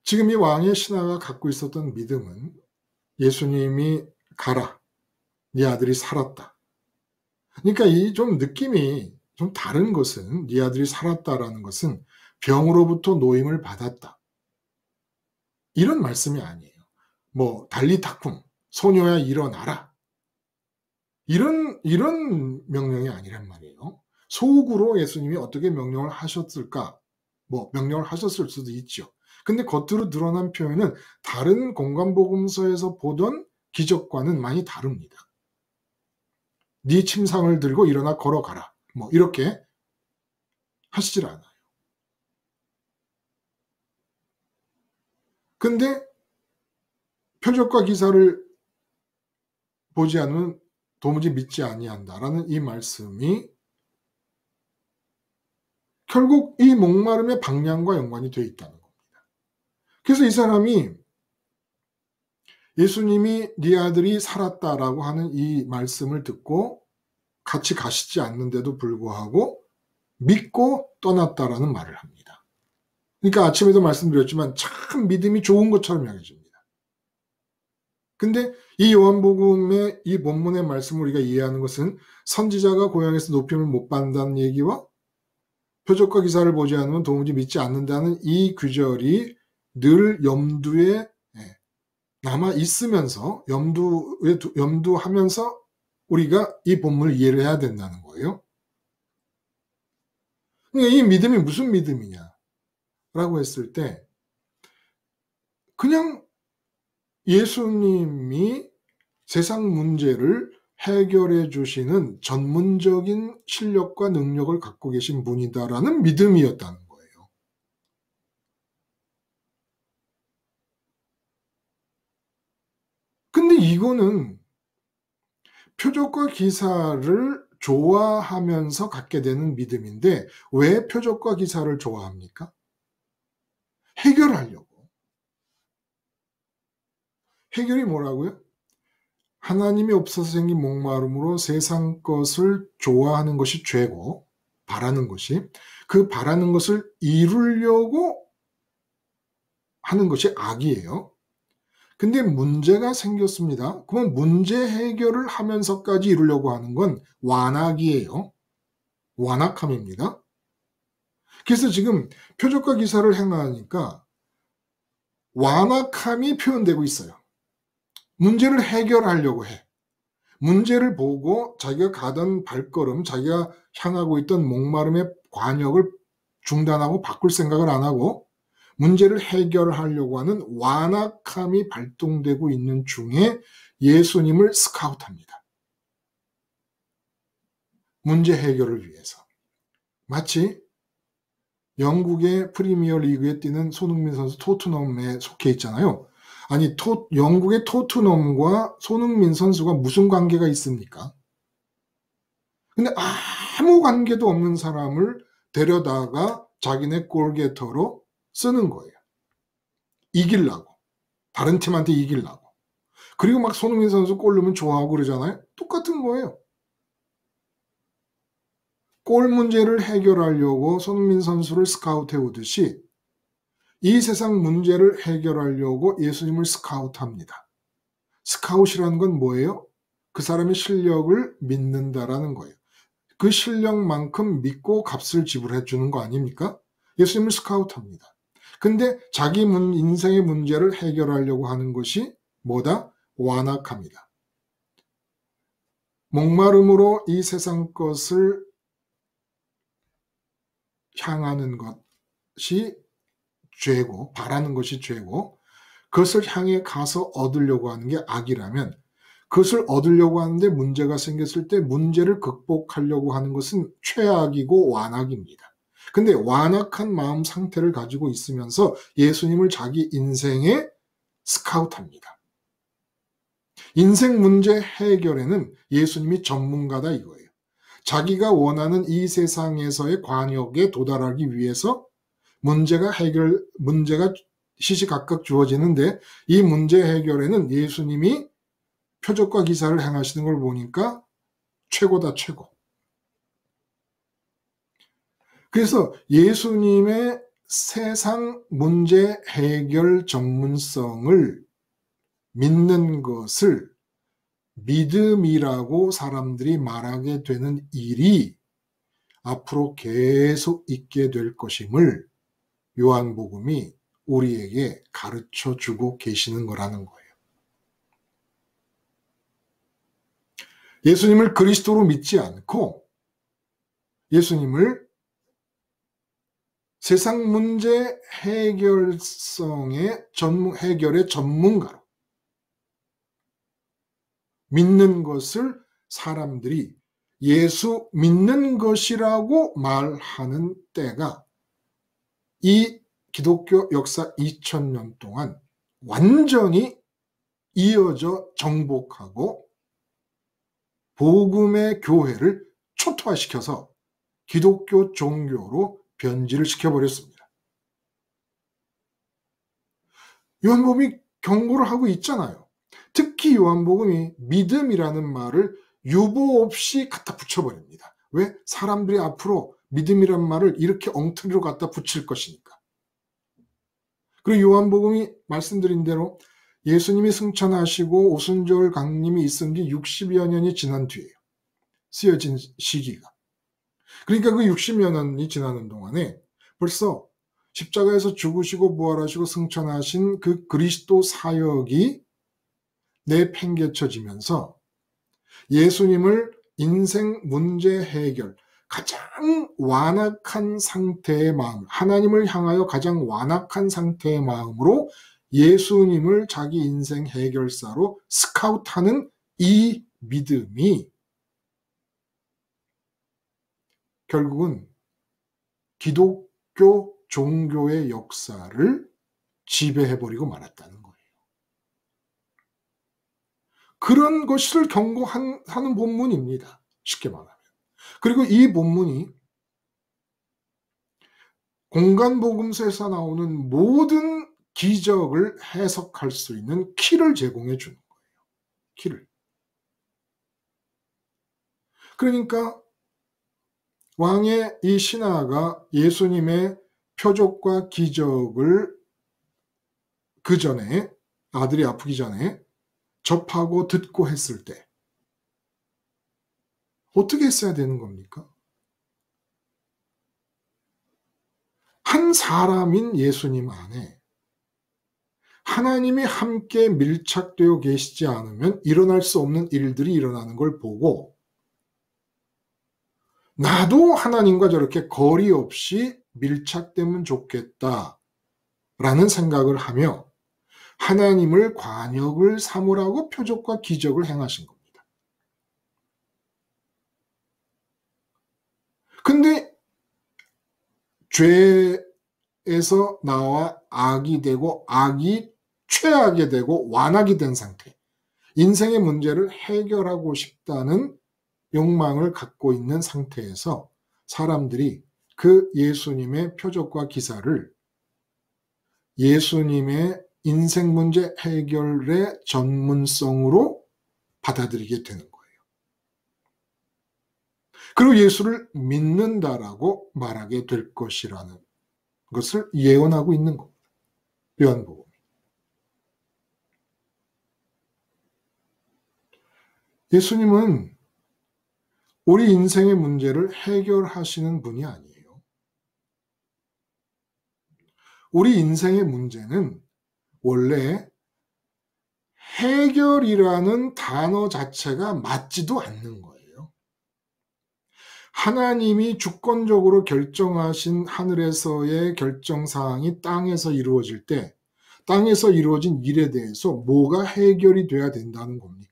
지금 이 왕의 신하가 갖고 있었던 믿음은 예수님이 가라, 네 아들이 살았다. 그러니까 이 좀 느낌이 좀 다른 것은, 네 아들이 살았다라는 것은 병으로부터 노임을 받았다. 이런 말씀이 아니에요. 뭐 달리타쿰, 소녀야 일어나라. 이런 명령이 아니란 말이에요. 속으로 예수님이 어떻게 명령을 하셨을까? 뭐 명령을 하셨을 수도 있죠. 근데 겉으로 드러난 표현은 다른 공관복음서에서 보던 기적과는 많이 다릅니다. 네 침상을 들고 일어나 걸어가라. 뭐 이렇게 하시질 않아요. 근데 표적과 기사를 보지 않으면 도무지 믿지 아니한다라는 이 말씀이 결국 이 목마름의 방향과 연관이 되어 있다는 겁니다. 그래서 이 사람이 예수님이 네 아들이 살았다라고 하는 이 말씀을 듣고 같이 가시지 않는데도 불구하고 믿고 떠났다라는 말을 합니다. 그러니까 아침에도 말씀드렸지만 참 믿음이 좋은 것처럼 여겨집니다. 근데 이 요한복음의 이 본문의 말씀을 우리가 이해하는 것은 선지자가 고향에서 높임을 못 받는다는 얘기와 표적과 기사를 보지 않으면 도무지 믿지 않는다는 이 규절이 늘 염두에 남아 있으면서 염두하면서 우리가 이 본문을 이해를 해야 된다는 거예요. 그러니까 이 믿음이 무슨 믿음이냐? 라고 했을 때 그냥 예수님이 세상 문제를 해결해 주시는 전문적인 실력과 능력을 갖고 계신 분이다라는 믿음이었다는 거예요. 근데 이거는 표적과 기사를 좋아하면서 갖게 되는 믿음인데 왜 표적과 기사를 좋아합니까? 해결하려고. 해결이 뭐라고요? 하나님이 없어서 생긴 목마름으로 세상 것을 좋아하는 것이 죄고 바라는 것이 그 바라는 것을 이루려고 하는 것이 악이에요. 근데 문제가 생겼습니다. 그러면 문제 해결을 하면서까지 이루려고 하는 건 완악이에요. 완악함입니다. 그래서 지금 표적과 기사를 행하니까 완악함이 표현되고 있어요. 문제를 해결하려고 해. 문제를 보고 자기가 가던 발걸음, 자기가 향하고 있던 목마름의 관역을 중단하고 바꿀 생각을 안 하고 문제를 해결하려고 하는 완악함이 발동되고 있는 중에 예수님을 스카우트합니다. 문제 해결을 위해서. 마치 영국의 프리미어 리그에 뛰는 손흥민 선수 토트넘에 속해 있잖아요. 아니, 영국의 토트넘과 손흥민 선수가 무슨 관계가 있습니까? 근데 아무 관계도 없는 사람을 데려다가 자기네 골게터로 쓰는 거예요. 이기려고. 다른 팀한테 이기려고. 그리고 막 손흥민 선수 골 넣으면 좋아하고 그러잖아요. 똑같은 거예요. 골 문제를 해결하려고 손흥민 선수를 스카우트해 오듯이 이 세상 문제를 해결하려고 예수님을 스카우트합니다. 스카웃이라는 건 뭐예요? 그 사람의 실력을 믿는다라는 거예요. 그 실력만큼 믿고 값을 지불해 주는 거 아닙니까? 예수님을 스카우트합니다. 근데 자기 인생의 문제를 해결하려고 하는 것이 뭐다? 완악합니다. 목마름으로 이 세상 것을 향하는 것이 죄고 바라는 것이 죄고 그것을 향해 가서 얻으려고 하는 게 악이라면 그것을 얻으려고 하는데 문제가 생겼을 때 문제를 극복하려고 하는 것은 최악이고 완악입니다. 근데 완악한 마음 상태를 가지고 있으면서 예수님을 자기 인생에 스카우트합니다. 인생 문제 해결에는 예수님이 전문가다 이거예요. 자기가 원하는 이 세상에서의 관역에 도달하기 위해서 문제가 시시각각 주어지는데 이 문제 해결에는 예수님이 표적과 기사를 행하시는 걸 보니까 최고다, 최고. 그래서 예수님의 세상 문제 해결 전문성을 믿는 것을 믿음이라고 사람들이 말하게 되는 일이 앞으로 계속 있게 될 것임을 요한복음이 우리에게 가르쳐 주고 계시는 거라는 거예요. 예수님을 그리스도로 믿지 않고 예수님을 세상 문제 해결의 전문가로 믿는 것을 사람들이 예수 믿는 것이라고 말하는 때가 이 기독교 역사 2000년 동안 완전히 이어져 정복하고 복음의 교회를 초토화시켜서 기독교 종교로 변질을 시켜버렸습니다. 요한복음이 경고를 하고 있잖아요. 특히 요한복음이 믿음이라는 말을 유보 없이 갖다 붙여버립니다. 왜? 사람들이 앞으로 믿음이란 말을 이렇게 엉터리로 갖다 붙일 것이니까. 그리고 요한복음이 말씀드린 대로 예수님이 승천하시고 오순절 강림이 있은 게 60여 년이 지난 뒤에요. 쓰여진 시기가. 그러니까 그 60여 년이 지나는 동안에 벌써 십자가에서 죽으시고 부활하시고 승천하신 그 그리스도 사역이 내팽개쳐지면서 예수님을 인생 문제 해결, 가장 완악한 상태의 마음, 하나님을 향하여 가장 완악한 상태의 마음으로 예수님을 자기 인생 해결사로 스카우트하는 이 믿음이 결국은 기독교 종교의 역사를 지배해버리고 말았다는 거예요. 그런 것을 경고하는 본문입니다. 쉽게 말하면. 그리고 이 본문이 공간복음서에서 나오는 모든 기적을 해석할 수 있는 키를 제공해 주는 거예요. 키를. 그러니까 왕의 이 신하가 예수님의 표적과 기적을 그 전에, 아들이 아프기 전에 접하고 듣고 했을 때 어떻게 했어야 되는 겁니까? 한 사람인 예수님 안에 하나님이 함께 밀착되어 계시지 않으면 일어날 수 없는 일들이 일어나는 걸 보고 나도 하나님과 저렇게 거리 없이 밀착되면 좋겠다라는 생각을 하며 하나님을 관역을 삼으라고 표적과 기적을 행하신 겁니다. 근데 죄에서 나와 악이 되고 악이 최악이 되고 완악이 된 상태, 인생의 문제를 해결하고 싶다는 욕망을 갖고 있는 상태에서 사람들이 그 예수님의 표적과 기사를 예수님의 인생 문제 해결의 전문성으로 받아들이게 되는 거예요. 그리고 예수를 믿는다라고 말하게 될 것이라는 것을 예언하고 있는 겁니다. 요한복음. 예수님은 우리 인생의 문제를 해결하시는 분이 아니에요. 우리 인생의 문제는 원래 해결이라는 단어 자체가 맞지도 않는 거예요. 하나님이 주권적으로 결정하신 하늘에서의 결정사항이 땅에서 이루어질 때 땅에서 이루어진 일에 대해서 뭐가 해결이 돼야 된다는 겁니까?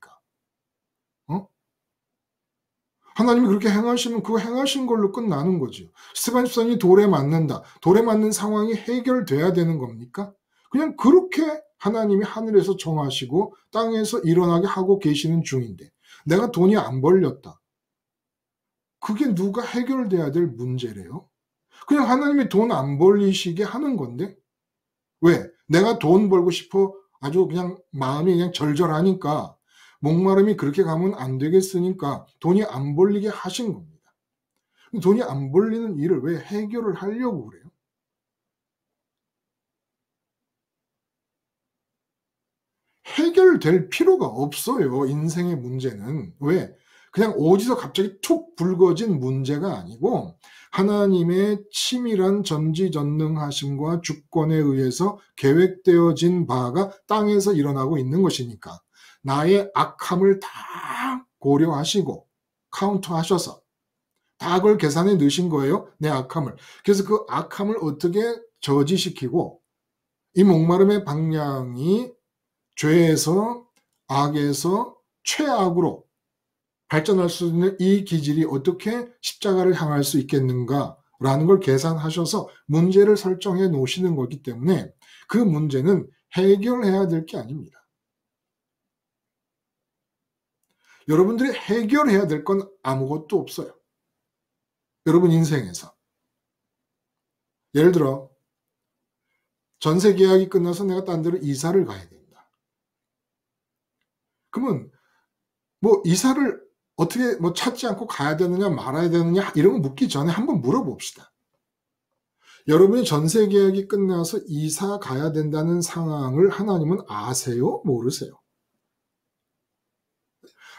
하나님이 그렇게 행하시면 그 행하신 걸로 끝나는 거죠. 스테반 집사님이 돌에 맞는다. 돌에 맞는 상황이 해결돼야 되는 겁니까? 그냥 그렇게 하나님이 하늘에서 정하시고 땅에서 일어나게 하고 계시는 중인데 내가 돈이 안 벌렸다. 그게 누가 해결돼야 될 문제래요? 그냥 하나님이 돈 안 벌리시게 하는 건데 왜? 내가 돈 벌고 싶어 아주 그냥 마음이 그냥 절절하니까 목마름이 그렇게 가면 안 되겠으니까 돈이 안 벌리게 하신 겁니다. 돈이 안 벌리는 일을 왜 해결을 하려고 그래요? 해결될 필요가 없어요. 인생의 문제는. 왜? 그냥 어디서 갑자기 툭 불거진 문제가 아니고 하나님의 치밀한 전지전능하심과 주권에 의해서 계획되어진 바가 땅에서 일어나고 있는 것이니까 나의 악함을 다 고려하시고 카운트하셔서 다 그걸 계산해 넣으신 거예요. 내 악함을. 그래서 그 악함을 어떻게 저지시키고 이 목마름의 방향이 죄에서 악에서 최악으로 발전할 수 있는 이 기질이 어떻게 십자가를 향할 수 있겠는가라는 걸 계산하셔서 문제를 설정해 놓으시는 거기 때문에 그 문제는 해결해야 될 게 아닙니다. 여러분들이 해결해야 될 건 아무것도 없어요. 여러분 인생에서. 예를 들어 전세 계약이 끝나서 내가 딴 데로 이사를 가야 된다. 그러면 뭐 이사를 어떻게 뭐 찾지 않고 가야 되느냐 말아야 되느냐 이런 거 묻기 전에 한번 물어봅시다. 여러분이 전세 계약이 끝나서 이사 가야 된다는 상황을 하나님은 아세요? 모르세요?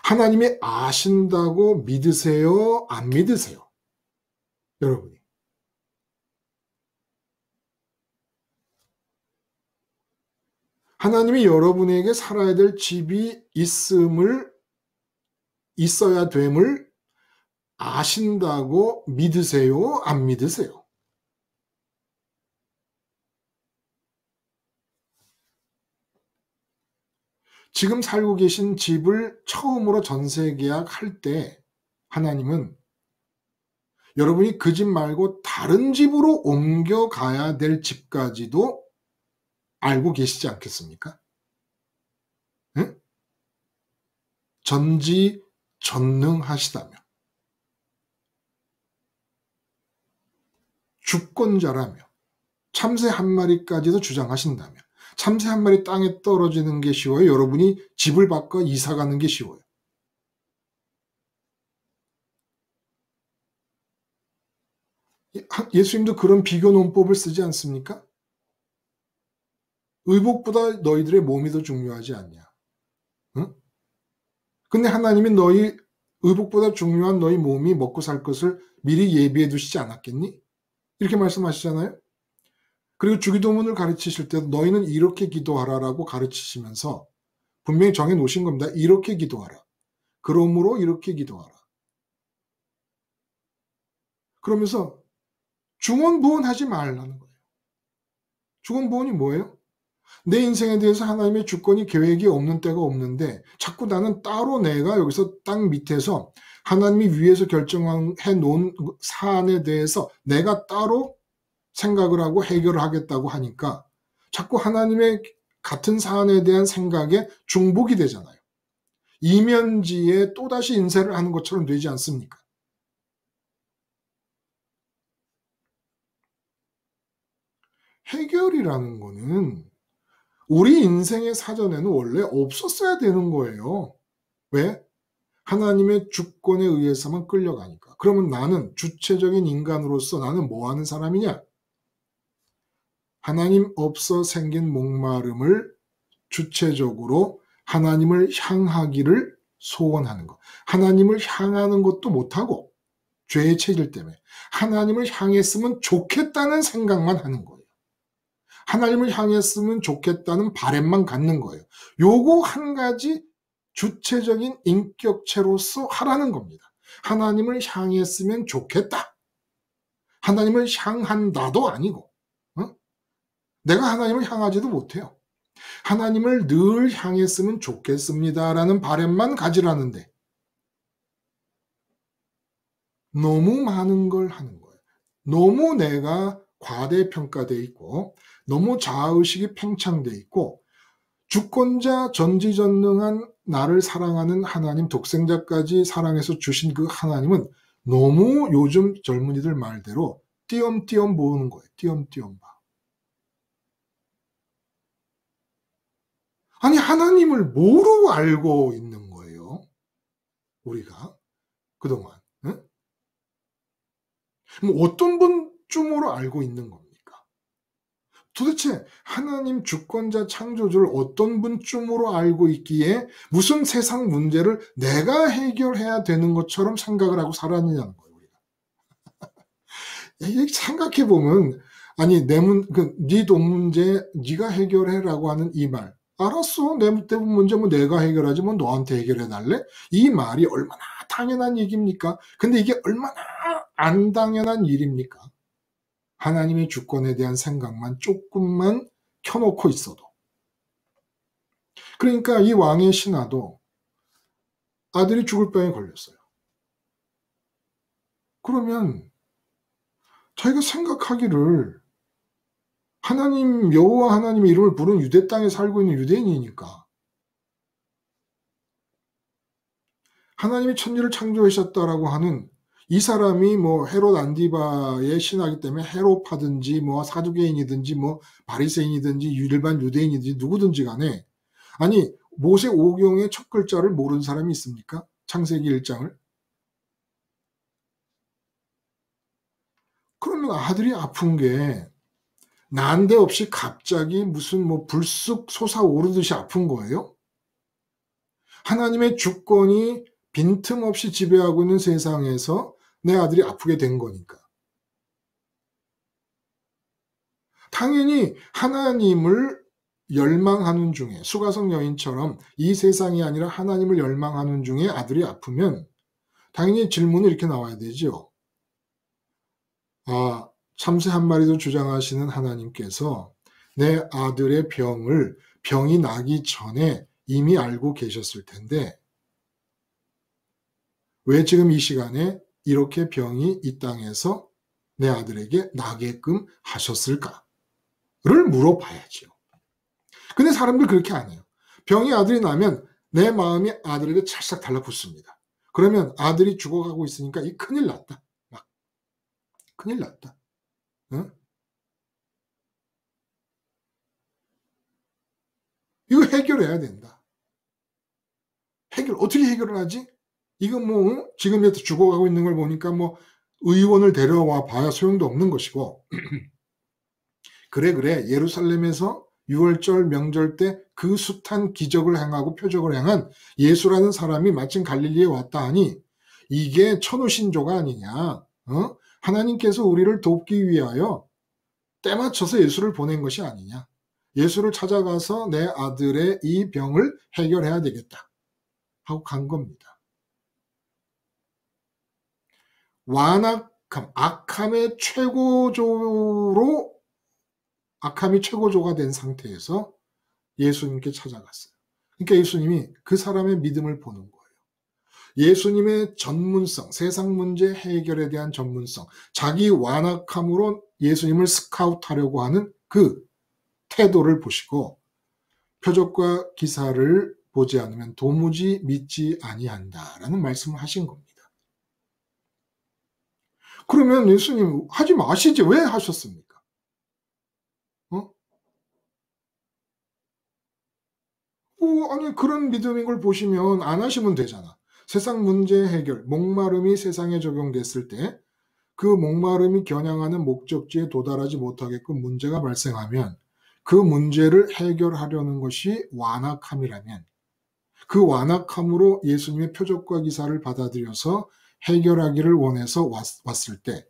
하나님이 아신다고 믿으세요? 안 믿으세요? 여러분이. 하나님이 여러분에게 살아야 될 집이 있어야 됨을 아신다고 믿으세요? 안 믿으세요? 지금 살고 계신 집을 처음으로 전세 계약할 때 하나님은 여러분이 그 집 말고 다른 집으로 옮겨가야 될 집까지도 알고 계시지 않겠습니까? 응? 전지전능하시다며, 주권자라며, 참새 한 마리까지도 주장하신다며, 참새 한 마리 땅에 떨어지는 게 쉬워요? 여러분이 집을 바꿔 이사 가는 게 쉬워요? 예수님도 그런 비교 논법을 쓰지 않습니까? 의복보다 너희들의 몸이 더 중요하지 않냐? 응? 근데 하나님이 너희 의복보다 중요한 너희 몸이 먹고 살 것을 미리 예비해 두시지 않았겠니? 이렇게 말씀하시잖아요. 그리고 주기도문을 가르치실 때도 너희는 이렇게 기도하라라고 가르치시면서 분명히 정해 놓으신 겁니다. 이렇게 기도하라. 그러므로 이렇게 기도하라. 그러면서 중언부언하지 말라는 거예요. 중언부언이 뭐예요? 내 인생에 대해서 하나님의 주권이 계획이 없는 때가 없는데 자꾸 나는 따로 내가 여기서 땅 밑에서 하나님이 위에서 결정해 놓은 사안에 대해서 내가 따로 생각을 하고 해결을 하겠다고 하니까 자꾸 하나님의 같은 사안에 대한 생각에 중복이 되잖아요. 이면지에 또다시 인쇄를 하는 것처럼 되지 않습니까? 해결이라는 거는 우리 인생의 사전에는 원래 없었어야 되는 거예요. 왜? 하나님의 주권에 의해서만 끌려가니까. 그러면 나는 주체적인 인간으로서 나는 뭐 하는 사람이냐? 하나님 없어 생긴 목마름을 주체적으로 하나님을 향하기를 소원하는 것. 하나님을 향하는 것도 못하고 죄의 체질 때문에 하나님을 향했으면 좋겠다는 생각만 하는 거예요. 하나님을 향했으면 좋겠다는 바램만 갖는 거예요. 요거 한 가지 주체적인 인격체로서 하라는 겁니다. 하나님을 향했으면 좋겠다. 하나님을 향한다도 아니고, 내가 하나님을 향하지도 못해요. 하나님을 늘 향했으면 좋겠습니다라는 바램만 가지라는데 너무 많은 걸 하는 거예요. 너무 내가 과대평가돼 있고 너무 자아의식이 팽창돼 있고 주권자 전지전능한 나를 사랑하는 하나님 독생자까지 사랑해서 주신 그 하나님은 너무 요즘 젊은이들 말대로 띄엄띄엄 보는 거예요. 띄엄띄엄 봐. 아니 하나님을 뭐로 알고 있는 거예요? 우리가 그동안 응? 뭐 어떤 분쯤으로 알고 있는 겁니까? 도대체 하나님 주권자 창조주를 어떤 분쯤으로 알고 있기에 무슨 세상 문제를 내가 해결해야 되는 것처럼 생각을 하고 살았느냐는 거예요. 우리가 생각해 보면 아니 네 돈 문제 네가 해결해라고 하는 이 말. 알았어. 내 문제면 내가 해결하지 뭐 너한테 해결해 달래? 이 말이 얼마나 당연한 얘기입니까? 근데 이게 얼마나 안 당연한 일입니까? 하나님의 주권에 대한 생각만 조금만 켜놓고 있어도. 그러니까 이 왕의 신하도 아들이 죽을 병에 걸렸어요. 그러면 자기가 생각하기를 하나님 여호와 하나님의 이름을 부르는 유대 땅에 살고 있는 유대인이니까 하나님이 천지를 창조하셨다라고 하는 이 사람이 뭐 헤롯 안디바의 신하기 때문에 헤롯파든지 뭐 사두개인이든지 뭐 바리새인이든지 일반 유대인이든지 누구든지 간에 아니 모세 오경의 첫 글자를 모르는 사람이 있습니까? 창세기 1장을. 그러면 아들이 아픈 게 난데없이 갑자기 무슨 뭐 불쑥 솟아오르듯이 아픈 거예요? 하나님의 주권이 빈틈없이 지배하고 있는 세상에서 내 아들이 아프게 된 거니까. 당연히 하나님을 열망하는 중에 수가성 여인처럼 이 세상이 아니라 하나님을 열망하는 중에 아들이 아프면 당연히 질문이 이렇게 나와야 되죠. 참새 한 마리도 주장하시는 하나님께서 내 아들의 병이 나기 전에 이미 알고 계셨을 텐데 왜 지금 이 시간에 이렇게 병이 이 땅에서 내 아들에게 나게끔 하셨을까를 물어봐야죠. 근데 사람들 그렇게 안 해요. 병이 아들이 나면 내 마음이 아들에게 찰싹 달라붙습니다. 그러면 아들이 죽어가고 있으니까 이 큰일 났다. 막 큰일 났다. 응? 이거 해결해야 된다. 어떻게 해결을 하지? 이거 뭐 지금 죽어가고 있는 걸 보니까 뭐 의원을 데려와 봐야 소용도 없는 것이고 그래 예루살렘에서 6월절 명절 때 그 숱한 기적을 행하고 표적을 행한 예수라는 사람이 마침 갈릴리에 왔다 하니 이게 천우신조가 아니냐. 하나님께서 우리를 돕기 위하여 때 맞춰서 예수를 보낸 것이 아니냐. 예수를 찾아가서 내 아들의 이 병을 해결해야 되겠다 하고 간 겁니다. 완악함, 악함이 최고조가 된 상태에서 예수님께 찾아갔어요. 그러니까 예수님이 그 사람의 믿음을 보는 거예요. 예수님의 전문성, 세상 문제 해결에 대한 전문성, 자기 완악함으로 예수님을 스카우트하려고 하는 그 태도를 보시고 표적과 기사를 보지 않으면 도무지 믿지 아니한다라는 말씀을 하신 겁니다. 그러면 예수님 하지 마시지 왜 하셨습니까? 아니 그런 믿음인 걸 보시면 안 하시면 되잖아. 세상 문제 해결, 목마름이 세상에 적용됐을 때 그 목마름이 겨냥하는 목적지에 도달하지 못하게끔 문제가 발생하면 그 문제를 해결하려는 것이 완악함이라면 그 완악함으로 예수님의 표적과 기사를 받아들여서 해결하기를 원해서 왔을 때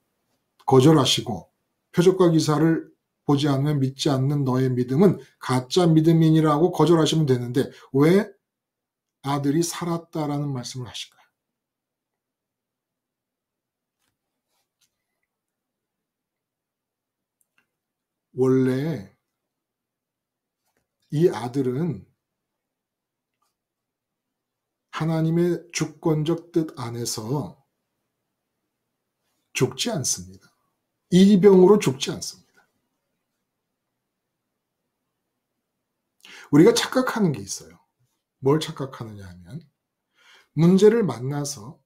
거절하시고 표적과 기사를 보지 않으면 믿지 않는 너의 믿음은 가짜 믿음이니라고 거절하시면 되는데 왜 아들이 살았다라는 말씀을 하실까요? 원래 이 아들은 하나님의 주권적 뜻 안에서 죽지 않습니다. 이 병으로 죽지 않습니다. 우리가 착각하는 게 있어요. 뭘 착각하느냐 하면 문제를 만나서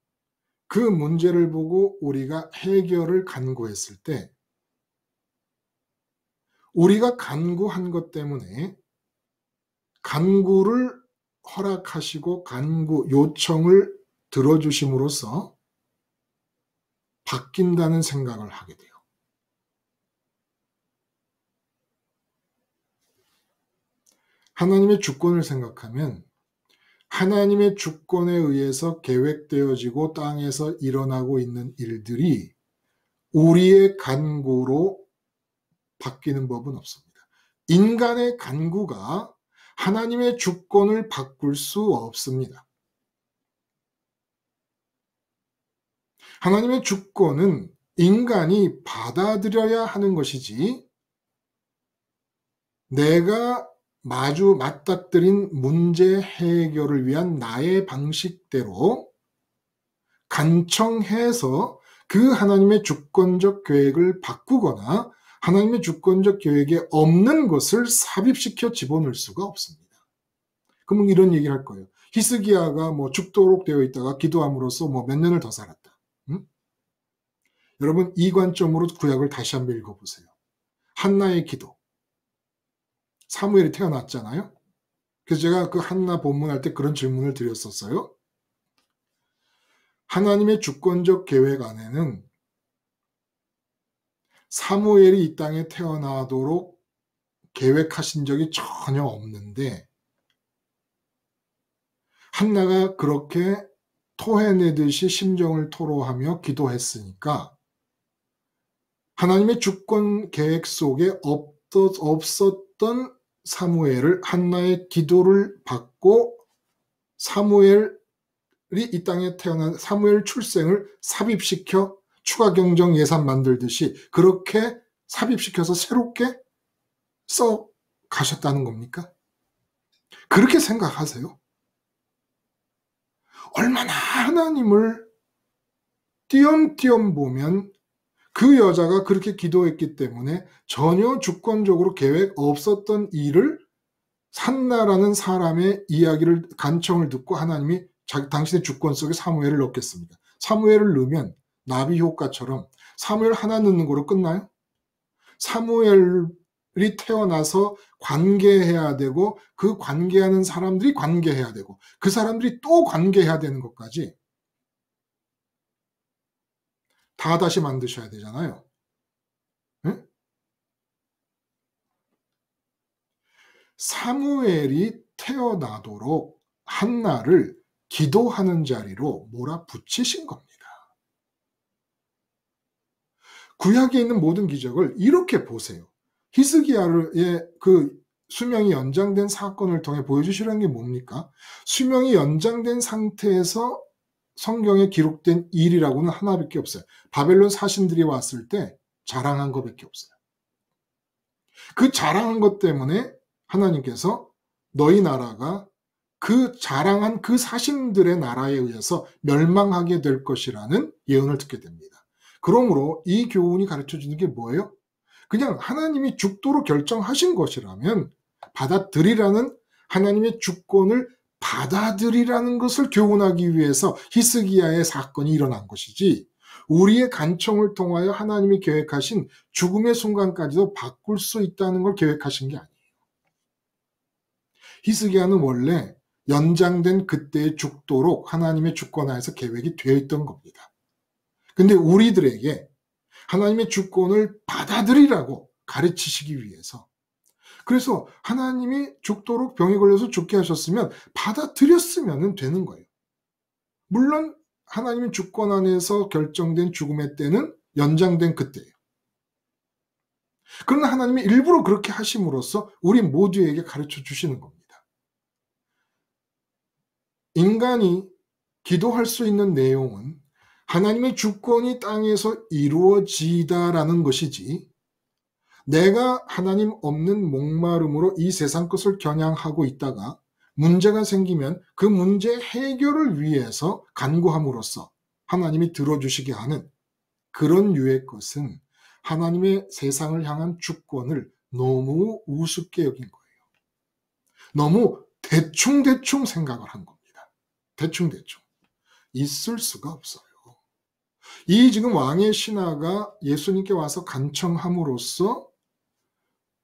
그 문제를 보고 우리가 해결을 간구했을 때 우리가 간구한 것 때문에 간구를 허락하시고 간구 요청을 들어주심으로써 바뀐다는 생각을 하게 돼요. 하나님의 주권을 생각하면 하나님의 주권에 의해서 계획되어지고 땅에서 일어나고 있는 일들이 우리의 간구로 바뀌는 법은 없습니다. 인간의 간구가 하나님의 주권을 바꿀 수 없습니다. 하나님의 주권은 인간이 받아들여야 하는 것이지 내가 맞닥뜨린 문제 해결을 위한 나의 방식대로 간청해서 그 하나님의 주권적 계획을 바꾸거나 하나님의 주권적 계획에 없는 것을 삽입시켜 집어넣을 수가 없습니다. 그러면 이런 얘기를 할 거예요. 히스기야가 뭐 죽도록 되어 있다가 기도함으로써 뭐 몇 년을 더 살았다. 응? 여러분 이 관점으로 구약을 다시 한번 읽어보세요. 한나의 기도. 사무엘이 태어났잖아요. 그래서 제가 그 한나 본문할 때 그런 질문을 드렸었어요. 하나님의 주권적 계획 안에는 사무엘이 이 땅에 태어나도록 계획하신 적이 전혀 없는데 한나가 그렇게 토해내듯이 심정을 토로하며 기도했으니까 하나님의 주권 계획 속에 없었던 사무엘을 한나의 기도를 받고 사무엘 이 땅에 태어난 사무엘 출생을 삽입시켜 추가 경정 예산 만들듯이 그렇게 삽입시켜서 새롭게 써 가셨다는 겁니까? 그렇게 생각하세요? 얼마나 하나님을 띄엄띄엄 보면 그 여자가 그렇게 기도했기 때문에 전혀 주권적으로 계획 없었던 일을 산나라는 사람의 이야기를 간청을 듣고 하나님이 당신의 주권 속에 사무엘을 넣겠습니다. 사무엘을 넣으면 나비 효과처럼 사무엘 하나 넣는 거로 끝나요? 사무엘이 태어나서 관계해야 되고 그 관계하는 사람들이 관계해야 되고 그 사람들이 또 관계해야 되는 것까지 다 다시 만드셔야 되잖아요. 응? 사무엘이 태어나도록 한나를 기도하는 자리로 몰아붙이신 겁니다. 구약에 있는 모든 기적을 이렇게 보세요. 히스기야의 그 수명이 연장된 사건을 통해 보여주시라는 게 뭡니까? 수명이 연장된 상태에서 성경에 기록된 일이라고는 하나밖에 없어요. 바벨론 사신들이 왔을 때 자랑한 것밖에 없어요. 그 자랑한 것 때문에 하나님께서 너희 나라가 그 자랑한 그 사신들의 나라에 의해서 멸망하게 될 것이라는 예언을 듣게 됩니다. 그러므로 이 교훈이 가르쳐주는 게 뭐예요? 그냥 하나님이 죽도록 결정하신 것이라면 받아들이라는 하나님의 주권을 받아들이라는 것을 교훈하기 위해서 히스기야의 사건이 일어난 것이지 우리의 간청을 통하여 하나님이 계획하신 죽음의 순간까지도 바꿀 수 있다는 걸 계획하신 게 아니에요. 히스기야는 원래 연장된 그때에 죽도록 하나님의 주권 하에서 계획이 되어 있던 겁니다. 근데 우리들에게 하나님의 주권을 받아들이라고 가르치시기 위해서 그래서 하나님이 죽도록 병이 걸려서 죽게 하셨으면 받아들였으면 되는 거예요. 물론 하나님의 주권 안에서 결정된 죽음의 때는 연장된 그때예요. 그러나 하나님이 일부러 그렇게 하심으로써 우리 모두에게 가르쳐 주시는 겁니다. 인간이 기도할 수 있는 내용은 하나님의 주권이 땅에서 이루어지다라는 것이지 내가 하나님 없는 목마름으로 이 세상 것을 겨냥하고 있다가 문제가 생기면 그 문제 해결을 위해서 간구함으로써 하나님이 들어주시게 하는 그런 류의 것은 하나님의 세상을 향한 주권을 너무 우습게 여긴 거예요. 너무 대충대충 생각을 한 겁니다. 대충대충. 있을 수가 없어요. 이 지금 왕의 신하가 예수님께 와서 간청함으로써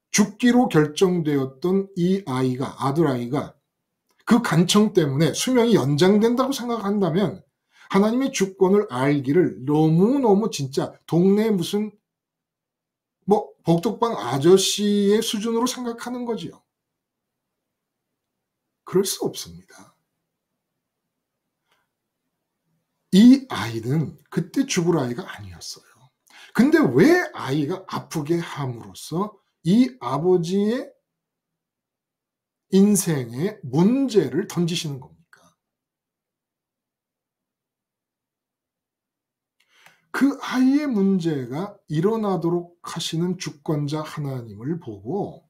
죽기로 결정되었던 이 아이가, 아들아이가 그 간청 때문에 수명이 연장된다고 생각한다면 하나님의 주권을 알기를 너무너무 진짜 동네 무슨 복덕방 아저씨의 수준으로 생각하는 거지요. 그럴 수 없습니다. 이 아이는 그때 죽을 아이가 아니었어요. 근데 왜 아이가 아프게 함으로써 이 아버지의 인생에 문제를 던지시는 겁니까? 그 아이의 문제가 일어나도록 하시는 주권자 하나님을 보고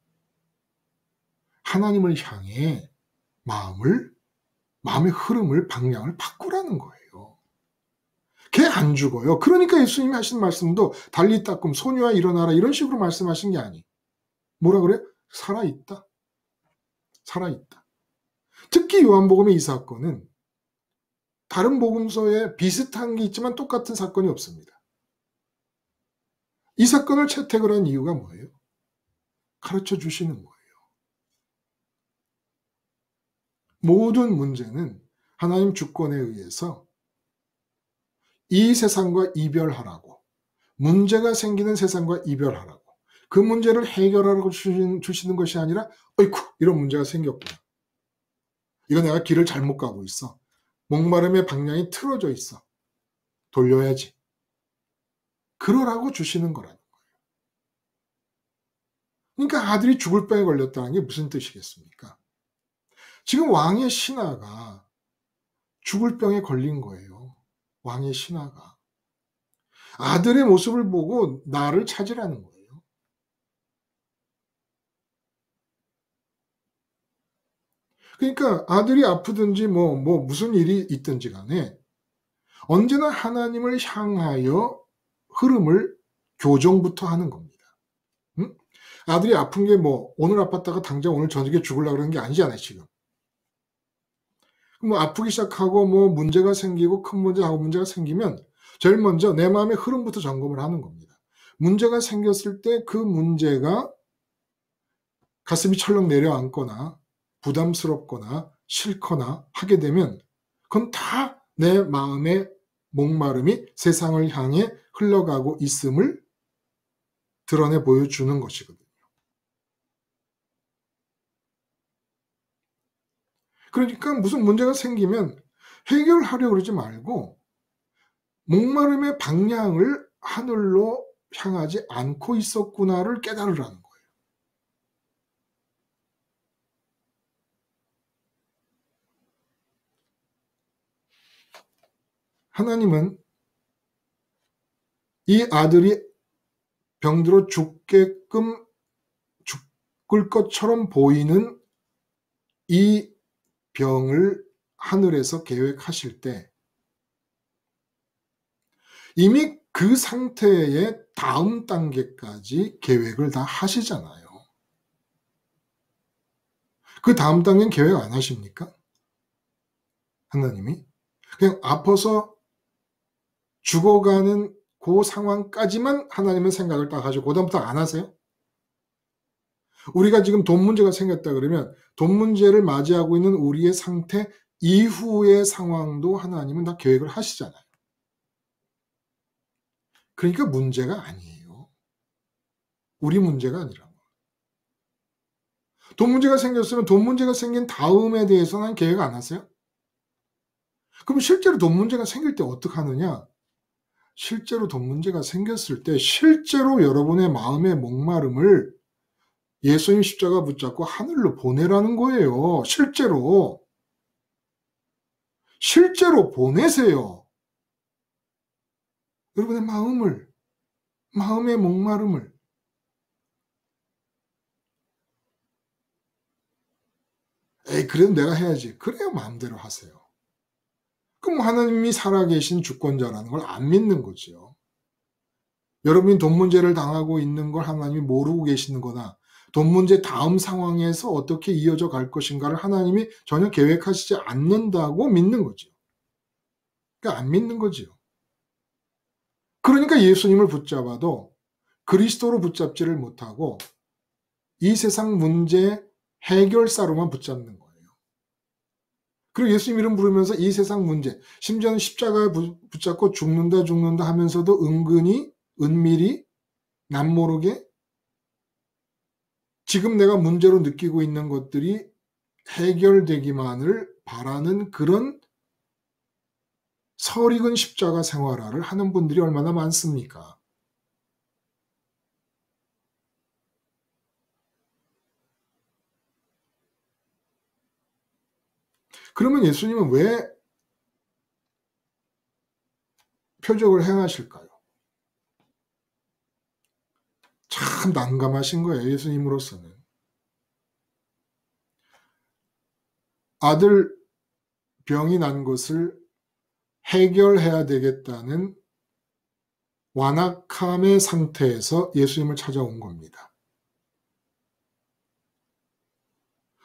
하나님을 향해 마음의 흐름을, 방향을 바꾸라는 거예요. 걔 안 죽어요. 그러니까 예수님이 하신 말씀도 달리 닦음 소녀야 일어나라 이런 식으로 말씀하신 게 아니. 뭐라 그래? 살아있다. 살아있다. 특히 요한복음의 이 사건은 다른 복음서에 비슷한 게 있지만 똑같은 사건이 없습니다. 이 사건을 채택을 한 이유가 뭐예요? 가르쳐 주시는 거예요. 모든 문제는 하나님 주권에 의해서 이 세상과 이별하라고, 문제가 생기는 세상과 이별하라고, 그 문제를 해결하라고 주시는 것이 아니라 어이쿠 이런 문제가 생겼구나. 이거 내가 길을 잘못 가고 있어. 목마름의 방향이 틀어져 있어. 돌려야지. 그러라고 주시는 거라는 거예요. 그러니까 아들이 죽을 병에 걸렸다는 게 무슨 뜻이겠습니까? 지금 왕의 신하가 죽을 병에 걸린 거예요. 왕의 신하가. 아들의 모습을 보고 나를 찾으라는 거예요. 그러니까 아들이 아프든지 무슨 일이 있든지 간에 언제나 하나님을 향하여 흐름을 교정부터 하는 겁니다. 응? 아들이 아픈 게 오늘 아팠다가 당장 오늘 저녁에 죽으려고 그러는 게 아니잖아요, 지금. 아프기 시작하고 문제가 생기고 큰 문제, 작은 문제가 생기면 제일 먼저 내 마음의 흐름부터 점검을 하는 겁니다. 문제가 생겼을 때 그 문제가 가슴이 철렁 내려앉거나 부담스럽거나 싫거나 하게 되면 그건 다 내 마음의 목마름이 세상을 향해 흘러가고 있음을 드러내 보여주는 것이거든요. 그러니까 무슨 문제가 생기면 해결하려고 그러지 말고 목마름의 방향을 하늘로 향하지 않고 있었구나를 깨달으라는 거예요. 하나님은 이 아들이 병들어 죽을 것처럼 보이는 이 병을 하늘에서 계획하실 때 이미 그 상태의 다음 단계까지 계획을 다 하시잖아요. 그 다음 단계는 계획 안 하십니까? 하나님이 그냥 아파서 죽어가는 그 상황까지만 하나님은 생각을 딱 하시고 그다음부터 안 하세요? 우리가 지금 돈 문제가 생겼다 그러면 돈 문제를 맞이하고 있는 우리의 상태 이후의 상황도 하나님은 다 계획을 하시잖아요. 그러니까 문제가 아니에요. 우리 문제가 아니라고. 돈 문제가 생겼으면 돈 문제가 생긴 다음에 대해서는 계획 안 하세요? 그럼 실제로 돈 문제가 생길 때 어떻게 하느냐? 실제로 돈 문제가 생겼을 때 실제로 여러분의 마음의 목마름을 예수님 십자가 붙잡고 하늘로 보내라는 거예요. 실제로 보내세요. 여러분의 마음의 목마름을. 그래도 내가 해야지. 그래야 마음대로 하세요. 그럼 하나님이 살아계신 주권자라는 걸 안 믿는 거죠. 여러분이 돈 문제를 당하고 있는 걸 하나님이 모르고 계시는 거나 돈 문제 다음 상황에서 어떻게 이어져 갈 것인가를 하나님이 전혀 계획하시지 않는다고 믿는 거죠. 그러니까 안 믿는 거죠. 그러니까 예수님을 붙잡아도 그리스도로 붙잡지를 못하고 이 세상 문제 해결사로만 붙잡는 거예요. 그리고 예수님 이름 부르면서 이 세상 문제, 심지어는 십자가에 붙잡고 죽는다 하면서도 은밀히 남모르게 지금 내가 문제로 느끼고 있는 것들이 해결되기만을 바라는 그런 설익은 십자가 생활화를 하는 분들이 얼마나 많습니까? 그러면 예수님은 왜 표적을 행하실까요? 참 난감하신 거예요, 예수님으로서는. 아들 병이 난 것을 해결해야 되겠다는 완악함의 상태에서 예수님을 찾아온 겁니다.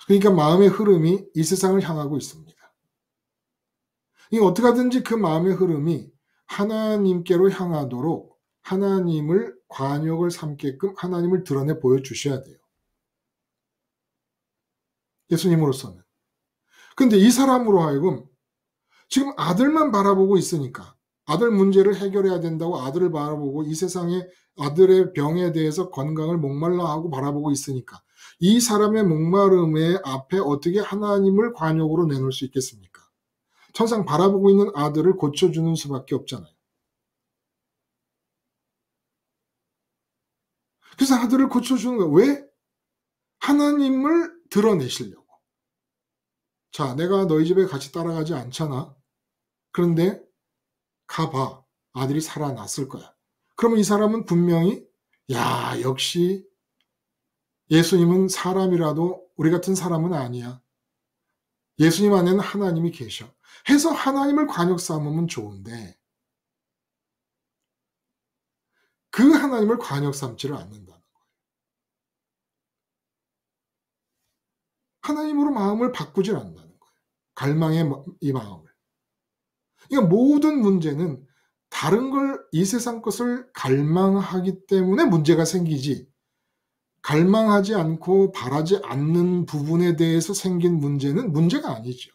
그러니까 마음의 흐름이 이 세상을 향하고 있습니다. 어떻게 하든지 그 마음의 흐름이 하나님께로 향하도록 하나님을 관역을 삼게끔 하나님을 드러내 보여주셔야 돼요. 예수님으로서는. 근데 이 사람으로 하여금 지금 아들만 바라보고 있으니까 아들 문제를 해결해야 된다고 아들을 바라보고 이 세상에 아들의 병에 대해서 건강을 목말라 하고 바라보고 있으니까 이 사람의 목마름의 앞에 어떻게 하나님을 관역으로 내놓을 수 있겠습니까? 천상 바라보고 있는 아들을 고쳐주는 수밖에 없잖아요. 그래서 아들을 고쳐주는 거예요. 왜? 하나님을 드러내시려고. 자, 내가 너희 집에 같이 따라가지 않잖아. 그런데 가봐. 아들이 살아났을 거야. 그러면 이 사람은 분명히 야, 역시 예수님은 사람이라도 우리 같은 사람은 아니야. 예수님 안에는 하나님이 계셔. 해서 하나님을 관역 삼으면 좋은데 그 하나님을 관역 삼지를 않는다는 거예요. 하나님으로 마음을 바꾸질 않는다는 거예요. 갈망의 이 마음을. 그러니까 모든 문제는 다른 걸, 이 세상 것을 갈망하기 때문에 문제가 생기지, 갈망하지 않고 바라지 않는 부분에 대해서 생긴 문제는 문제가 아니죠.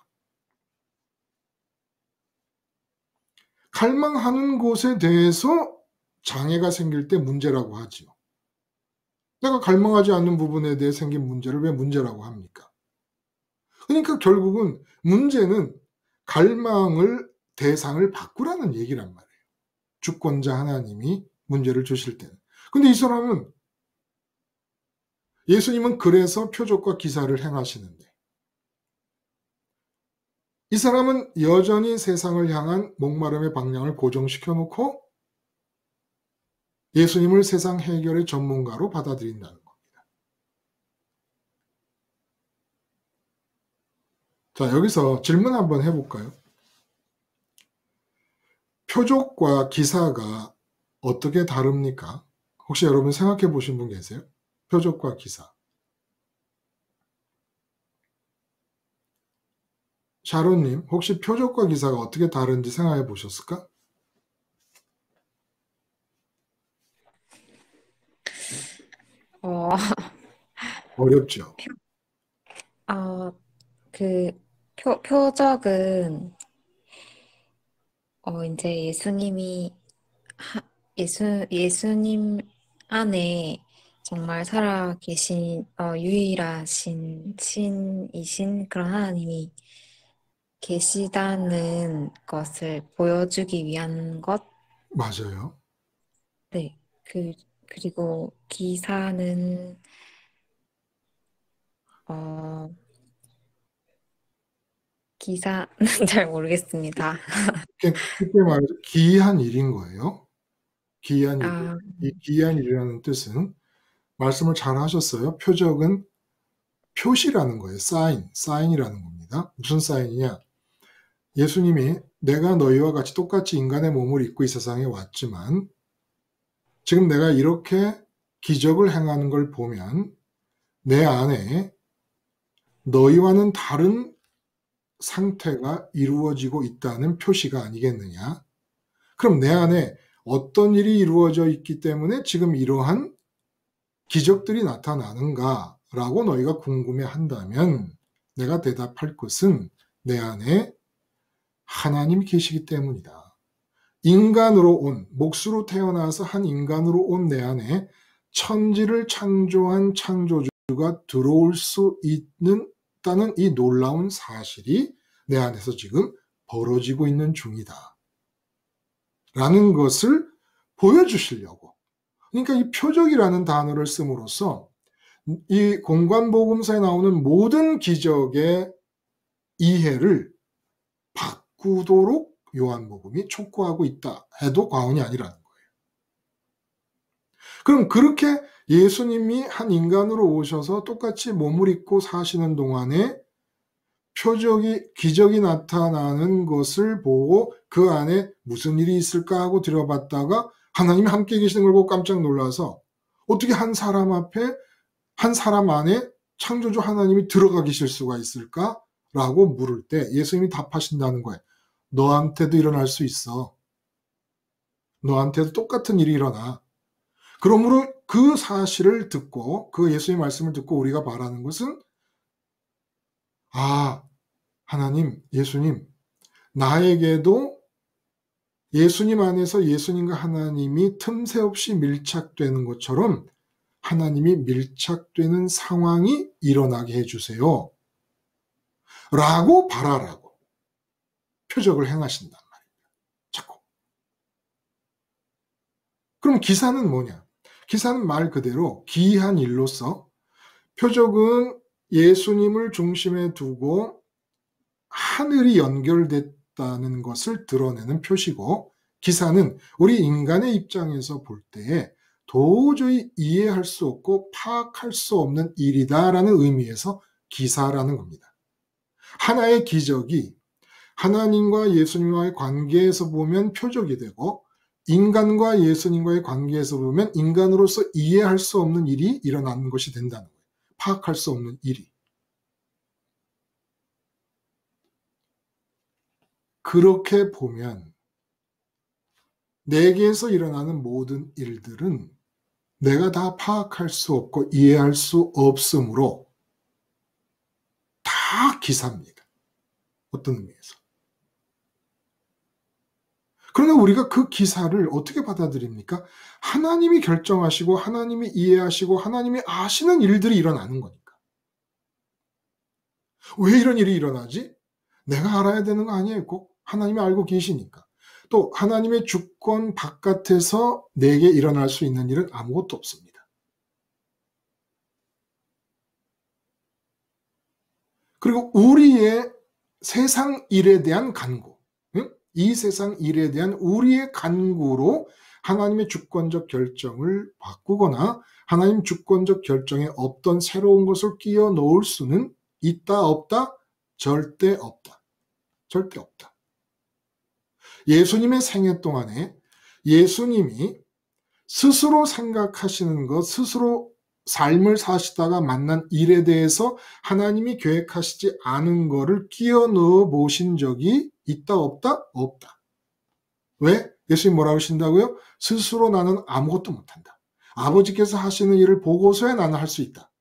갈망하는 것에 대해서 장애가 생길 때 문제라고 하지요. 내가 갈망하지 않는 부분에 대해 생긴 문제를 왜 문제라고 합니까? 그러니까 결국은 문제는 갈망을, 대상을 바꾸라는 얘기란 말이에요. 주권자 하나님이 문제를 주실 때는. 근데 이 사람은, 예수님은 그래서 표적과 기사를 행하시는데 이 사람은 여전히 세상을 향한 목마름의 방향을 고정시켜 놓고 예수님을 세상 해결의 전문가로 받아들인다는 겁니다. 자, 여기서 질문 한번 해볼까요? 표적과 기사가 어떻게 다릅니까? 혹시 여러분 생각해 보신 분 계세요? 표적과 기사. 샤론님, 혹시 표적과 기사가 어떻게 다른지 생각해 보셨을까? 어, 어렵죠. 아, 그 표적은 이제 예수님 안에 정말 살아 계신 유일하신 신이신 그런 하나님이 계시다는 것을 보여주기 위한 것. 맞아요. 네. 그리고 기사는 기사는 잘 모르겠습니다. 쉽게 말해서 기이한 일인 거예요. 기이한 일. 아, 이 기이한 일이라는 뜻은 말씀을 잘 하셨어요. 표적은 표시라는 거예요. 사인이라는 겁니다. 무슨 사인이냐? 예수님이 내가 너희와 같이 똑같이 인간의 몸을 입고 이 세상에 왔지만 지금 내가 이렇게 기적을 행하는 걸 보면 내 안에 너희와는 다른 상태가 이루어지고 있다는 표시가 아니겠느냐? 그럼 내 안에 어떤 일이 이루어져 있기 때문에 지금 이러한 기적들이 나타나는가라고 너희가 궁금해 한다면 내가 대답할 것은 내 안에 하나님이 계시기 때문이다. 인간으로 온, 몫으로 태어나서 한 인간으로 온 내 안에 천지를 창조한 창조주가 들어올 수 있다는 이 놀라운 사실이 내 안에서 지금 벌어지고 있는 중이다. 라는 것을 보여주시려고. 그러니까 이 표적이라는 단어를 씀으로써 이 공관복음서에 나오는 모든 기적의 이해를 바꾸도록 요한복음이 촉구하고 있다 해도 과언이 아니라는 거예요. 그럼 그렇게 예수님이 한 인간으로 오셔서 똑같이 몸을 입고 사시는 동안에 기적이 나타나는 것을 보고 그 안에 무슨 일이 있을까 하고 들여봤다가 하나님이 함께 계시는 걸 보고 깜짝 놀라서 어떻게 한 사람 앞에, 한 사람 안에 창조주 하나님이 들어가 계실 수가 있을까? 라고 물을 때 예수님이 답하신다는 거예요. 너한테도 일어날 수 있어. 너한테도 똑같은 일이 일어나. 그러므로 그 사실을 듣고 그 예수의 말씀을 듣고 우리가 바라는 것은 하나님, 예수님, 나에게도 예수님 안에서 예수님과 하나님이 틈새 없이 밀착되는 것처럼 하나님이 밀착되는 상황이 일어나게 해주세요. 라고 바라라고 표적을 행하신단 말입니다. 자꾸. 그럼 기사는 뭐냐? 기사는 말 그대로 기이한 일로서 표적은 예수님을 중심에 두고 하늘이 연결됐다는 없다는 것을 드러내는 표시고, 기사는 우리 인간의 입장에서 볼 때에 도저히 이해할 수 없고 파악할 수 없는 일이다라는 의미에서 기사라는 겁니다. 하나의 기적이 하나님과 예수님과의 관계에서 보면 표적이 되고, 인간과 예수님과의 관계에서 보면 인간으로서 이해할 수 없는 일이 일어나는 것이 된다는 거예요. 파악할 수 없는 일이. 그렇게 보면 내게에서 일어나는 모든 일들은 내가 다 파악할 수 없고 이해할 수 없으므로 다 기사입니다. 어떤 의미에서. 그러나 우리가 그 기사를 어떻게 받아들입니까? 하나님이 결정하시고 하나님이 이해하시고 하나님이 아시는 일들이 일어나는 거니까. 왜 이런 일이 일어나지? 내가 알아야 되는 거 아니에요. 꼭 하나님이 알고 계시니까. 또 하나님의 주권 바깥에서 내게 일어날 수 있는 일은 아무것도 없습니다. 그리고 우리의 세상 일에 대한 간구, 이 세상 일에 대한 우리의 간구로 하나님의 주권적 결정을 바꾸거나 하나님 주권적 결정에 없던 새로운 것을 끼워 넣을 수는 있다, 없다? 절대 없다. 절대 없다. 예수님의 생애 동안에 예수님이 스스로 생각하시는 것, 스스로 삶을 사시다가 만난 일에 대해서 하나님이 계획하시지 않은 것을 끼워 넣어 보신 적이 있다, 없다? 없다. 왜? 예수님 뭐라고 하신다고요? 스스로 나는 아무것도 못한다. 아버지께서 하시는 일을 보고서야 나는 할 수 있다.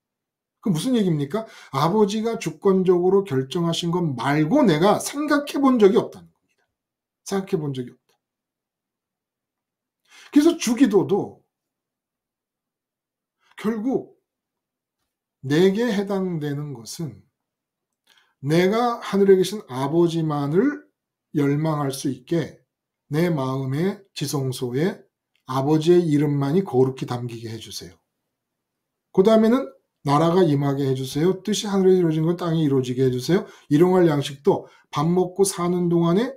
그 무슨 얘기입니까? 아버지가 주권적으로 결정하신 것 말고 내가 생각해 본 적이 없다는 겁니다. 생각해 본 적이 없다. 그래서 주기도도 결국 내게 해당되는 것은 내가 하늘에 계신 아버지만을 열망할 수 있게 내 마음의 지성소에 아버지의 이름만이 거룩히 담기게 해주세요. 그 다음에는 나라가 임하게 해주세요. 뜻이 하늘에 이루어진 건 땅에 이루어지게 해주세요. 일용할 양식도 밥 먹고 사는 동안에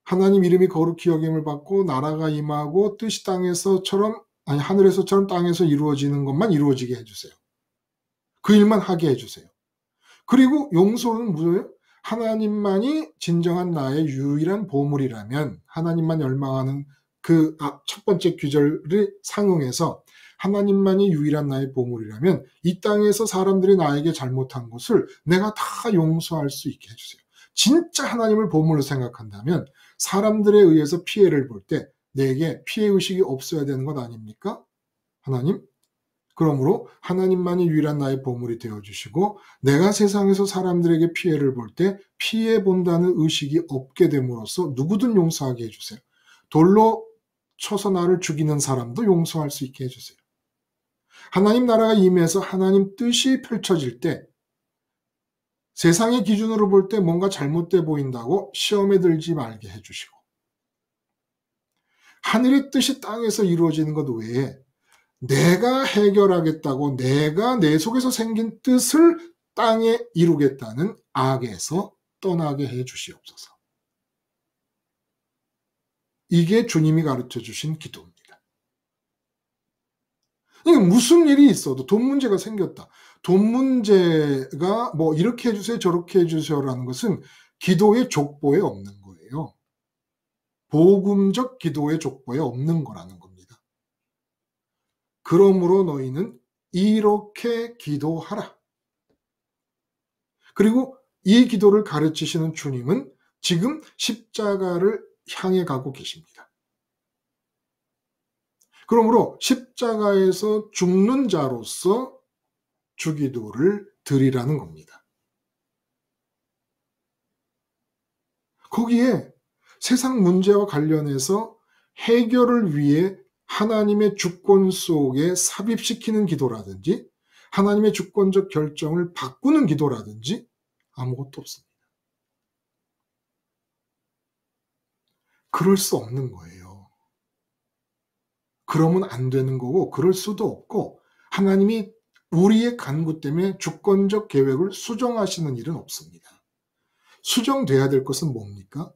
하나님 이름이 거룩히 여김을 받고 나라가 임하고 뜻이 땅에서처럼 아니 하늘에서처럼 땅에서 이루어지는 것만 이루어지게 해주세요. 그 일만 하게 해주세요. 그리고 용서는 뭐예요? 하나님만이 진정한 나의 유일한 보물이라면 하나님만 열망하는 그 첫 번째 규절을 상응해서 하나님만이 유일한 나의 보물이라면 이 땅에서 사람들이 나에게 잘못한 것을 내가 다 용서할 수 있게 해주세요. 진짜 하나님을 보물로 생각한다면 사람들에 의해서 피해를 볼 때 내게 피해의식이 없어야 되는 것 아닙니까? 하나님? 그러므로 하나님만이 유일한 나의 보물이 되어주시고 내가 세상에서 사람들에게 피해를 볼 때 피해 본다는 의식이 없게 됨으로써 누구든 용서하게 해주세요. 돌로 쳐서 나를 죽이는 사람도 용서할 수 있게 해주세요. 하나님 나라가 임해서 하나님 뜻이 펼쳐질 때 세상의 기준으로 볼 때 뭔가 잘못돼 보인다고 시험에 들지 말게 해주시고 하늘의 뜻이 땅에서 이루어지는 것 외에 내가 해결하겠다고 내가 내 속에서 생긴 뜻을 땅에 이루겠다는 악에서 떠나게 해 주시옵소서. 이게 주님이 가르쳐 주신 기도입니다. 그러니까 무슨 일이 있어도 돈 문제가 생겼다. 돈 문제가 뭐 이렇게 해주세요 저렇게 해주세요라는 것은 기도의 족보에 없는 거예요. 복음적 기도의 족보에 없는 거라는 겁니다. 그러므로 너희는 이렇게 기도하라. 그리고 이 기도를 가르치시는 주님은 지금 십자가를 향해 가고 계십니다. 그러므로 십자가에서 죽는 자로서 주기도를 드리라는 겁니다. 거기에 세상 문제와 관련해서 해결을 위해 하나님의 주권 속에 삽입시키는 기도라든지 하나님의 주권적 결정을 바꾸는 기도라든지 아무것도 없습니다. 그럴 수 없는 거예요. 그러면 안 되는 거고 그럴 수도 없고 하나님이 우리의 간구 때문에 주권적 계획을 수정하시는 일은 없습니다. 수정돼야 될 것은 뭡니까?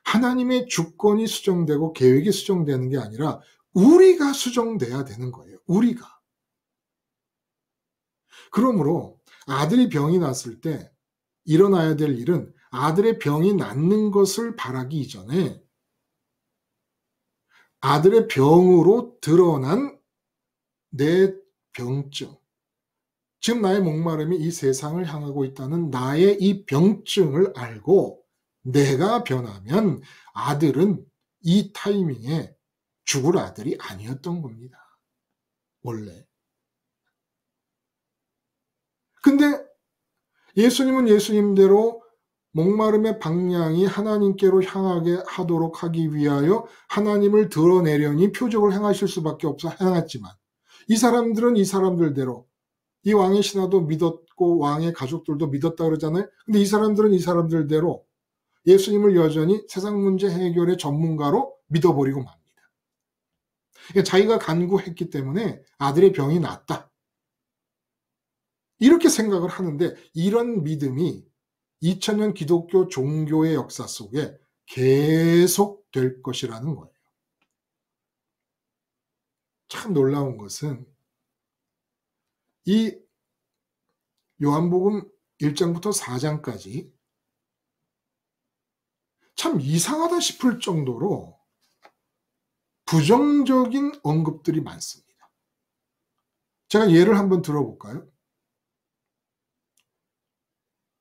하나님의 주권이 수정되고 계획이 수정되는 게 아니라 우리가 수정돼야 되는 거예요. 우리가. 그러므로 아들이 병이 났을 때 일어나야 될 일은 아들의 병이 낫는 것을 바라기 이전에 아들의 병으로 드러난 내 병증, 지금 나의 목마름이 이 세상을 향하고 있다는 나의 이 병증을 알고 내가 변하면 아들은 이 타이밍에 죽을 아들이 아니었던 겁니다. 원래. 근데 예수님은 예수님대로 목마름의 방향이 하나님께로 향하게 하도록 하기 위하여 하나님을 드러내려니 표적을 행하실 수밖에 없어 행했지만 이 사람들은 이 사람들대로 이 왕의 신하도 믿었고 왕의 가족들도 믿었다 그러잖아요. 근데 이 사람들은 이 사람들대로 예수님을 여전히 세상 문제 해결의 전문가로 믿어버리고 맙니다. 그러니까 자기가 간구했기 때문에 아들의 병이 낫다. 이렇게 생각을 하는데 이런 믿음이 2000년 기독교 종교의 역사 속에 계속 될 것이라는 거예요. 참 놀라운 것은 이 요한복음 1장부터 4장까지 참 이상하다 싶을 정도로 부정적인 언급들이 많습니다. 제가 예를 한번 들어볼까요?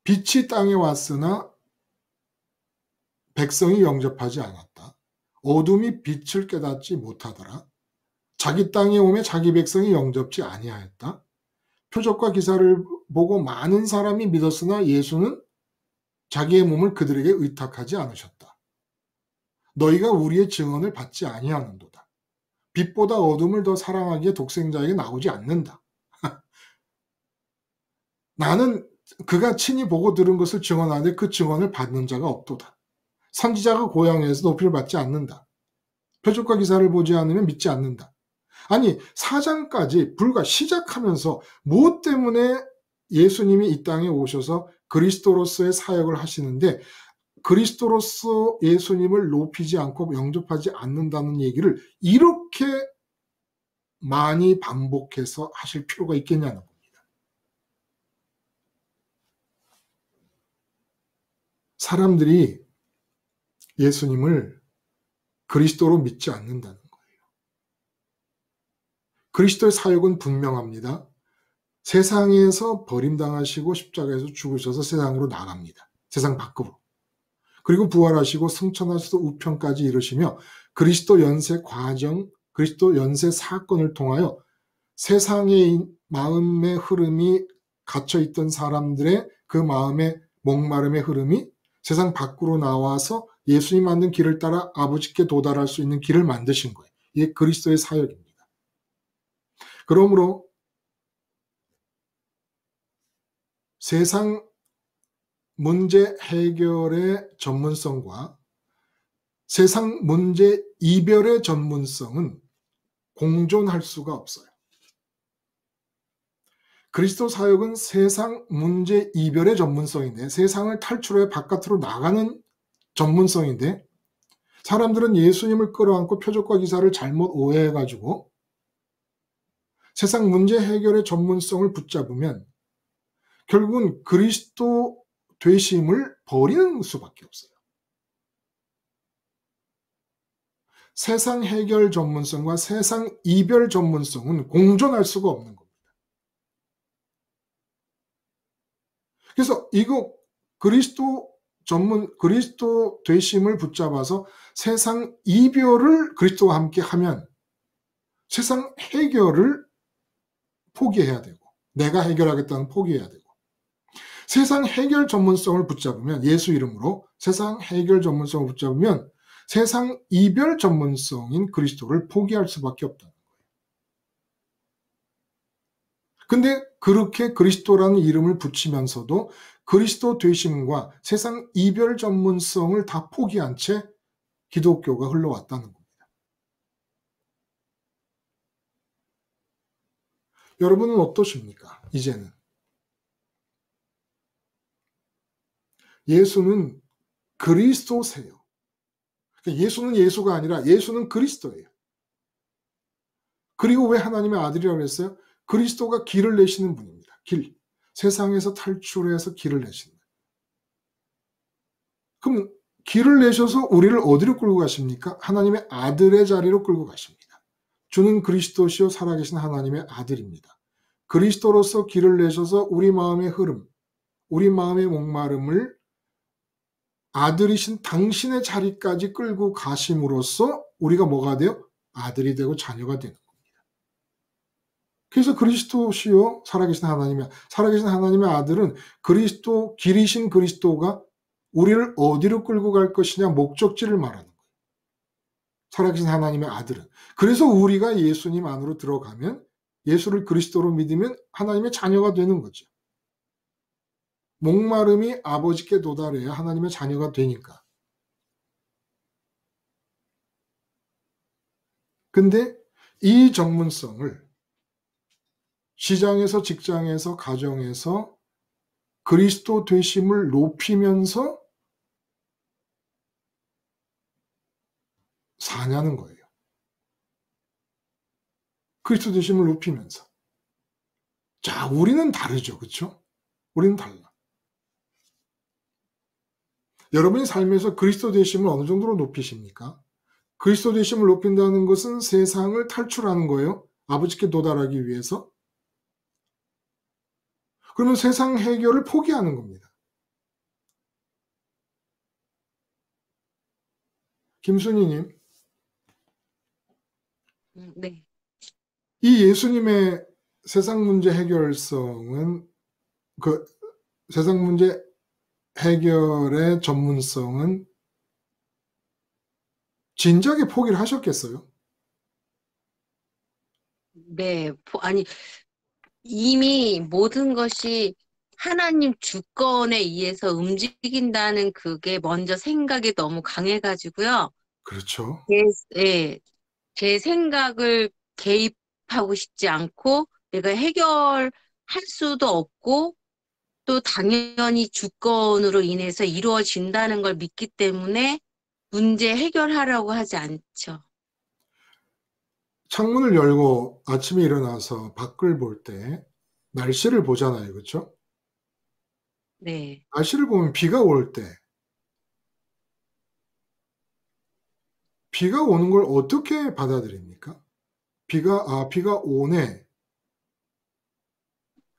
빛이 땅에 왔으나 백성이 영접하지 않았다. 어둠이 빛을 깨닫지 못하더라. 자기 땅에 오매 자기 백성이 영접지 아니하였다. 표적과 기사를 보고 많은 사람이 믿었으나 예수는 자기의 몸을 그들에게 의탁하지 않으셨다. 너희가 우리의 증언을 받지 아니하는도다. 빛보다 어둠을 더 사랑하기에 독생자에게 나오지 않는다. 나는 그가 친히 보고 들은 것을 증언하는데 그 증언을 받는 자가 없도다. 선지자가 고향에서 높이를 받지 않는다. 표적과 기사를 보지 않으면 믿지 않는다. 아니 4장까지 불과 시작하면서 무엇 때문에 예수님이 이 땅에 오셔서 그리스도로서의 사역을 하시는데 그리스도로서 예수님을 높이지 않고 영접하지 않는다는 얘기를 이렇게 많이 반복해서 하실 필요가 있겠냐는 겁니다. 사람들이 예수님을 그리스도로 믿지 않는다는 거예요. 그리스도의 사역은 분명합니다. 세상에서 버림당하시고 십자가에서 죽으셔서 세상으로 나갑니다. 세상 밖으로. 그리고 부활하시고 승천하셔서 우편까지 이르시며 그리스도 연세 과정, 그리스도 연세 사건을 통하여 세상의 마음의 흐름이 갇혀있던 사람들의 그 마음의 목마름의 흐름이 세상 밖으로 나와서 예수님 만든 길을 따라 아버지께 도달할 수 있는 길을 만드신 거예요. 이게 그리스도의 사역입니다. 그러므로 세상 문제 해결의 전문성과 세상 문제 이별의 전문성은 공존할 수가 없어요. 그리스도 사역은 세상 문제 이별의 전문성인데 세상을 탈출해 바깥으로 나가는 전문성인데 사람들은 예수님을 끌어안고 표적과 기사를 잘못 오해해가지고 세상 문제 해결의 전문성을 붙잡으면 결국은 그리스도 되심을 버리는 수밖에 없어요. 세상 해결 전문성과 세상 이별 전문성은 공존할 수가 없는 겁니다. 그래서 이거 그리스도 되심을 붙잡아서 세상 이별을 그리스도와 함께 하면 세상 해결을 포기해야 되고 내가 해결하겠다는 포기해야 되고 세상 해결 전문성을 붙잡으면 예수 이름으로 세상 해결 전문성을 붙잡으면 세상 이별 전문성인 그리스도를 포기할 수밖에 없다는 거예요. 근데 그렇게 그리스도라는 이름을 붙이면서도 그리스도 되심과 세상 이별 전문성을 다 포기한 채 기독교가 흘러왔다는 겁니다. 여러분은 어떠십니까? 이제는. 예수는 그리스도세요. 그러니까 예수는 예수가 아니라 예수는 그리스도예요. 그리고 왜 하나님의 아들이라고 했어요? 그리스도가 길을 내시는 분입니다. 길. 세상에서 탈출해서 길을 내시는 분. 그럼 길을 내셔서 우리를 어디로 끌고 가십니까? 하나님의 아들의 자리로 끌고 가십니다. 주는 그리스도시요 살아계신 하나님의 아들입니다. 그리스도로서 길을 내셔서 우리 마음의 흐름, 우리 마음의 목마름을 아들이신 당신의 자리까지 끌고 가심으로써 우리가 뭐가 돼요? 아들이 되고 자녀가 되는 겁니다. 그래서 그리스도시요 살아계신 하나님의 아들은 그리스도, 길이신 그리스도가 우리를 어디로 끌고 갈 것이냐 목적지를 말하는 거예요. 살아계신 하나님의 아들은. 그래서 우리가 예수님 안으로 들어가면, 예수를 그리스도로 믿으면 하나님의 자녀가 되는 거죠. 목마름이 아버지께 도달해야 하나님의 자녀가 되니까. 근데 이 전문성을 시장에서, 직장에서, 가정에서 그리스도 되심을 높이면서 사냐는 거예요. 그리스도 되심을 높이면서. 자, 우리는 다르죠. 그렇죠? 우리는 달라. 여러분이 삶에서 그리스도 되심을 어느 정도로 높이십니까? 그리스도 되심을 높인다는 것은 세상을 탈출하는 거예요. 아버지께 도달하기 위해서. 그러면 세상 해결을 포기하는 겁니다. 김순희님, 네. 이 예수님의 세상 문제 해결성은, 그 세상 문제 해결의 전문성은 진작에 포기를 하셨겠어요? 네. 아니, 이미 모든 것이 하나님 주권에 의해서 움직인다는 그게 먼저 생각이 너무 강해가지고요. 그렇죠. 예, 제 생각을 개입하고 싶지 않고 내가 해결할 수도 없고 또 당연히 주권으로 인해서 이루어진다는 걸 믿기 때문에 문제 해결하려고 하지 않죠. 창문을 열고 아침에 일어나서 밖을 볼 때 날씨를 보잖아요. 그렇죠? 네. 날씨를 보면 비가 올 때, 비가 오는 걸 어떻게 받아들입니까? 비가 오네.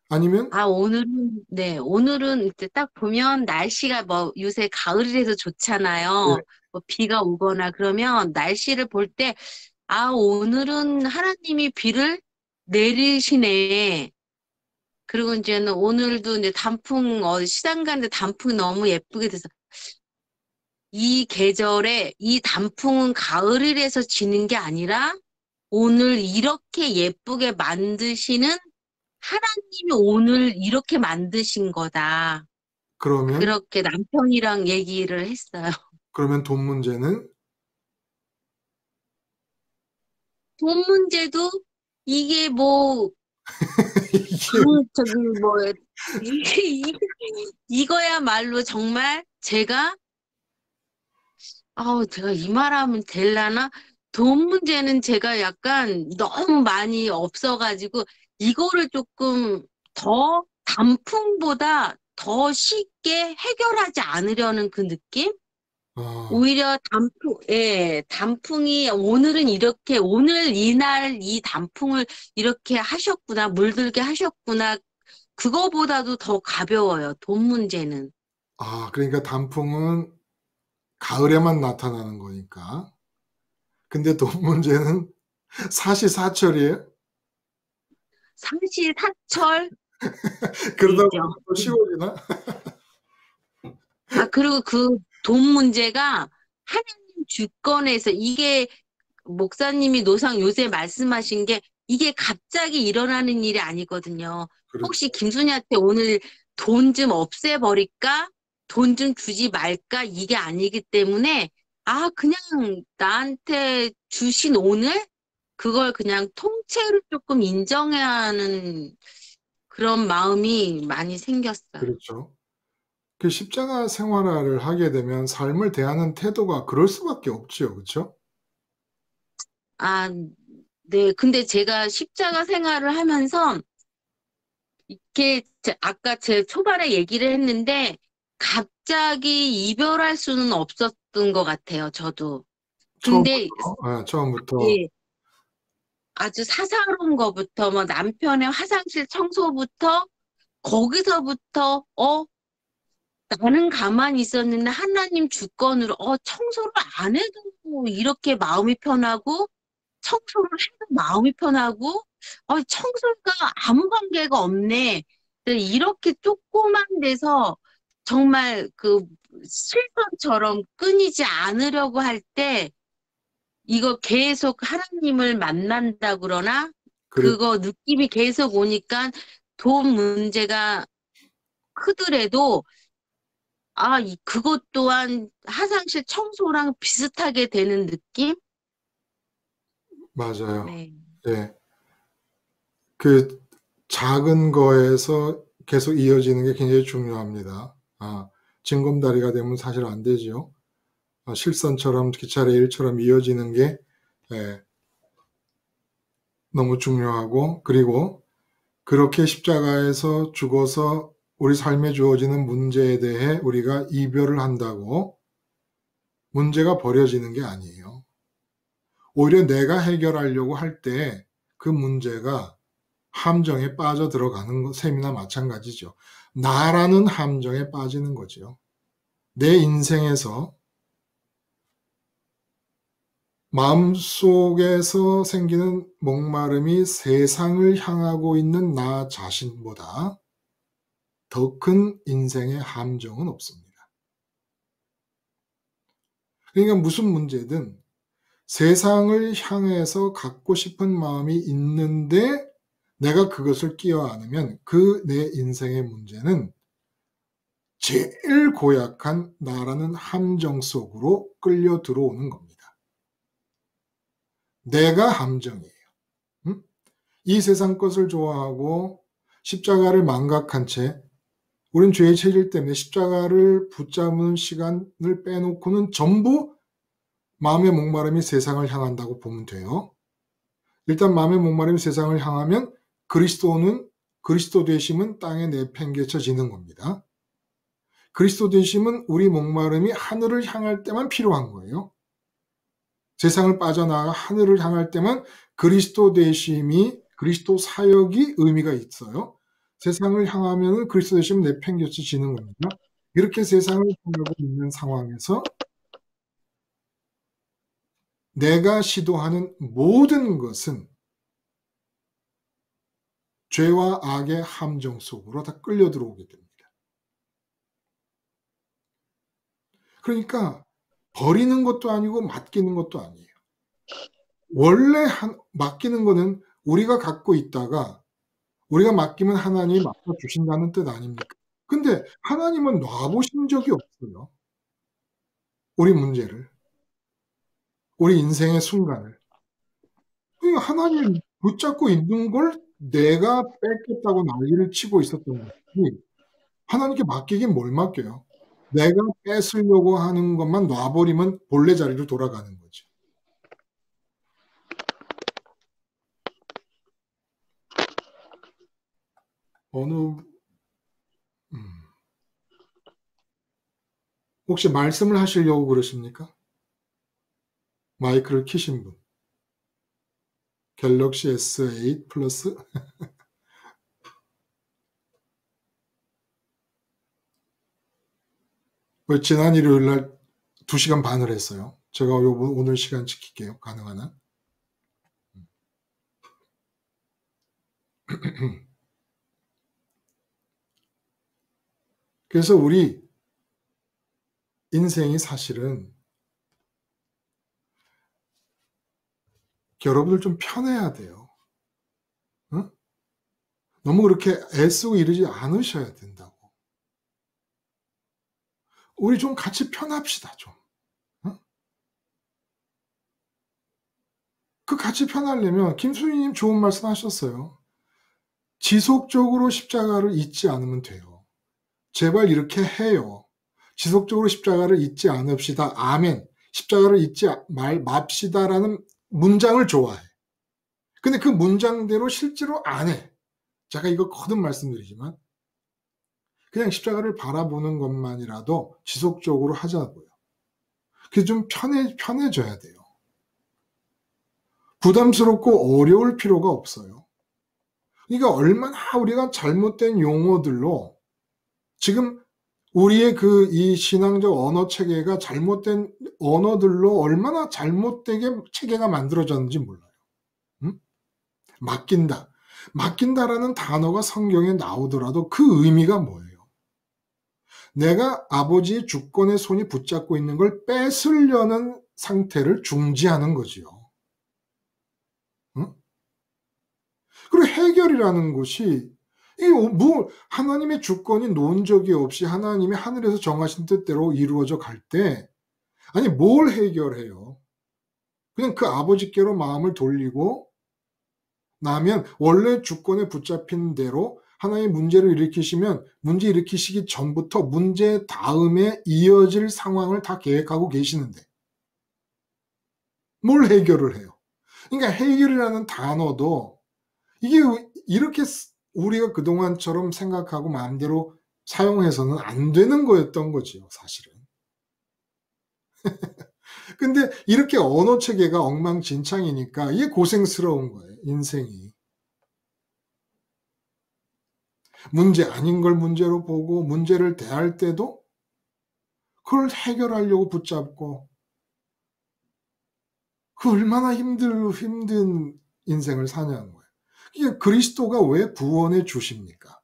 아니면, 오늘은 이제 딱 보면 날씨가 뭐 요새 가을이라서 네, 좋잖아요. 뭐 비가 오거나 그러면 날씨를 볼 때, 오늘은 하나님이 비를 내리시네. 그리고 이제는 오늘도 이제 시장 가는데 단풍이 너무 예쁘게 돼서 이 계절에 이 단풍은 가을이라서 지는 게 아니라 오늘 이렇게 예쁘게 만드시는 하나님이 오늘 이렇게 만드신 거다. 그러면, 그렇게 남편이랑 얘기를 했어요. 그러면 돈 문제는 돈 문제도 이게 뭐, 이게, 저기 뭐, 이거야말로 정말 제가 이 말하면 될라나? 돈 문제는 제가 약간 너무 많이 없어가지고, 이거를 조금 단풍보다 더 쉽게 해결하지 않으려는 그 느낌? 아, 오히려 단풍이 오늘은 이렇게, 오늘 이날 이 단풍을 이렇게 하셨구나, 물들게 하셨구나. 그거보다도 더 가벼워요, 돈 문제는. 그러니까 단풍은 가을에만 나타나는 거니까. 근데 돈 문제는 사시사철이에요? 삼시사철이죠. 그러다 보면 또 쉬워지나? 그리고 그 돈 문제가 하나님 주권에서 이게 목사님이 노상 요새 말씀하신 게 이게 갑자기 일어나는 일이 아니거든요. 혹시 그렇죠. 김순희한테 오늘 돈 좀 없애버릴까? 돈 좀 주지 말까? 이게 아니기 때문에 그냥 나한테 주신 오늘 그걸 그냥 통째로 조금 인정해야 하는 그런 마음이 많이 생겼어요. 그렇죠. 그 십자가 생활을 하게 되면 삶을 대하는 태도가 그럴 수밖에 없죠. 그렇죠? 아, 네. 근데 제가 십자가 생활을 하면서 이렇게 아까 제 초반에 얘기를 했는데 갑자기 이별할 수는 없었던 것 같아요. 저도. 근데 처음부터 예, 아주 사사로운 거부터 뭐 남편의 화장실 청소부터 거기서부터 나는 가만히 있었는데 하나님 주권으로 청소를 안 해도 이렇게 마음이 편하고 청소를 해도 마음이 편하고 청소가 아무 관계가 없네. 이렇게 조그만 데서 정말 그 실선처럼 끊이지 않으려고 할 때 이거 계속 하나님을 만난다 그러나 그렇 그거 느낌이 계속 오니까 돈 문제가 크더라도 그것 또한 화장실 청소랑 비슷하게 되는 느낌? 맞아요. 네. 예. 그 작은 거에서 계속 이어지는 게 굉장히 중요합니다. 징검다리가 되면 사실 안 되지요. 실선처럼 기차 레일처럼 이어지는 게 예, 너무 중요하고, 그리고 그렇게 십자가에서 죽어서 우리 삶에 주어지는 문제에 대해 우리가 이별을 한다고 문제가 버려지는 게 아니에요. 오히려 내가 해결하려고 할 때 그 문제가 함정에 빠져 들어가는 셈이나 마찬가지죠. 나라는 함정에 빠지는 거죠. 내 인생에서 마음속에서 생기는 목마름이 세상을 향하고 있는 나 자신보다 더 큰 인생의 함정은 없습니다. 그러니까 무슨 문제든 세상을 향해서 갖고 싶은 마음이 있는데 내가 그것을 끼워 안으면 그 내 인생의 문제는 제일 고약한 나라는 함정 속으로 끌려 들어오는 겁니다. 내가 함정이에요. 응? 이 세상 것을 좋아하고 십자가를 망각한 채 우린 죄의 체질 때문에 십자가를 붙잡는 시간을 빼놓고는 전부 마음의 목마름이 세상을 향한다고 보면 돼요. 일단 마음의 목마름이 세상을 향하면 그리스도 되심은 땅에 내팽개쳐지는 겁니다. 그리스도 되심은 우리 목마름이 하늘을 향할 때만 필요한 거예요. 세상을 빠져나가 하늘을 향할 때만 그리스도 되심이 그리스도 사역이 의미가 있어요. 세상을 향하면 그리스도 되심은 내팽개쳐지는 겁니다. 이렇게 세상을 향하고 있는 상황에서 내가 시도하는 모든 것은 죄와 악의 함정 속으로 다 끌려 들어오게 됩니다. 그러니까 버리는 것도 아니고 맡기는 것도 아니에요. 원래 맡기는 거는 우리가 갖고 있다가 우리가 맡기면 하나님이 맡아주신다는 뜻 아닙니까? 근데 하나님은 놔보신 적이 없어요. 우리 문제를. 우리 인생의 순간을. 그러니까 하나님 붙잡고 있는 걸 내가 뺏겠다고 난리를 치고 있었던 거지. 하나님께 맡기긴 뭘 맡겨요? 내가 뺏으려고 하는 것만 놔버리면 본래 자리로 돌아가는 거죠. 혹시 말씀을 하시려고 그러십니까? 마이크를 켜신 분. 갤럭시 S8 플러스? 지난 일요일 날 2시간 반을 했어요. 제가 오늘 시간 지킬게요. 가능한 한. 그래서 우리 인생이 사실은 여러분들 좀 편해야 돼요. 응? 너무 그렇게 애쓰고 이러지 않으셔야 된다고. 우리 좀 같이 편합시다, 좀. 응? 그 같이 편하려면 김수희님 좋은 말씀 하셨어요. 지속적으로 십자가를 잊지 않으면 돼요. 제발 이렇게 해요. 지속적으로 십자가를 잊지 않읍시다. 아멘. 십자가를 잊지 맙시다라는 문장을 좋아해. 근데 그 문장대로 실제로 안 해. 제가 이거 거듭 말씀드리지만 그냥 십자가를 바라보는 것만이라도 지속적으로 하자고요. 그게 좀 편해져야 돼요. 부담스럽고 어려울 필요가 없어요. 그러니까 얼마나 우리가 잘못된 용어들로 지금 우리의 이 신앙적 언어 체계가 잘못된 언어들로 얼마나 잘못되게 체계가 만들어졌는지 몰라요. 응? 맡긴다. 맡긴다라는 단어가 성경에 나오더라도 그 의미가 뭐예요? 내가 아버지의 주권의 손이 붙잡고 있는 걸 뺏으려는 상태를 중지하는 거지요. 응? 그리고 해결이라는 것이 하나님의 주권이 놓은 적이 없이 하나님이 하늘에서 정하신 뜻대로 이루어져 갈 때, 아니, 뭘 해결해요? 그냥 그 아버지께로 마음을 돌리고 나면 원래 주권에 붙잡힌 대로 하나님 문제를 일으키시면 문제 일으키시기 전부터 문제 다음에 이어질 상황을 다 계획하고 계시는데 뭘 해결을 해요? 그러니까 해결이라는 단어도 이게 이렇게 우리가 그동안처럼 생각하고 마음대로 사용해서는 안 되는 거였던 거지요, 사실은. 근데 이렇게 언어 체계가 엉망진창이니까 이게 고생스러운 거예요, 인생이. 문제 아닌 걸 문제로 보고 문제를 대할 때도 그걸 해결하려고 붙잡고 그 얼마나 힘든 인생을 사냐는 거예요. 이게 그리스도가 왜 구원해 주십니까?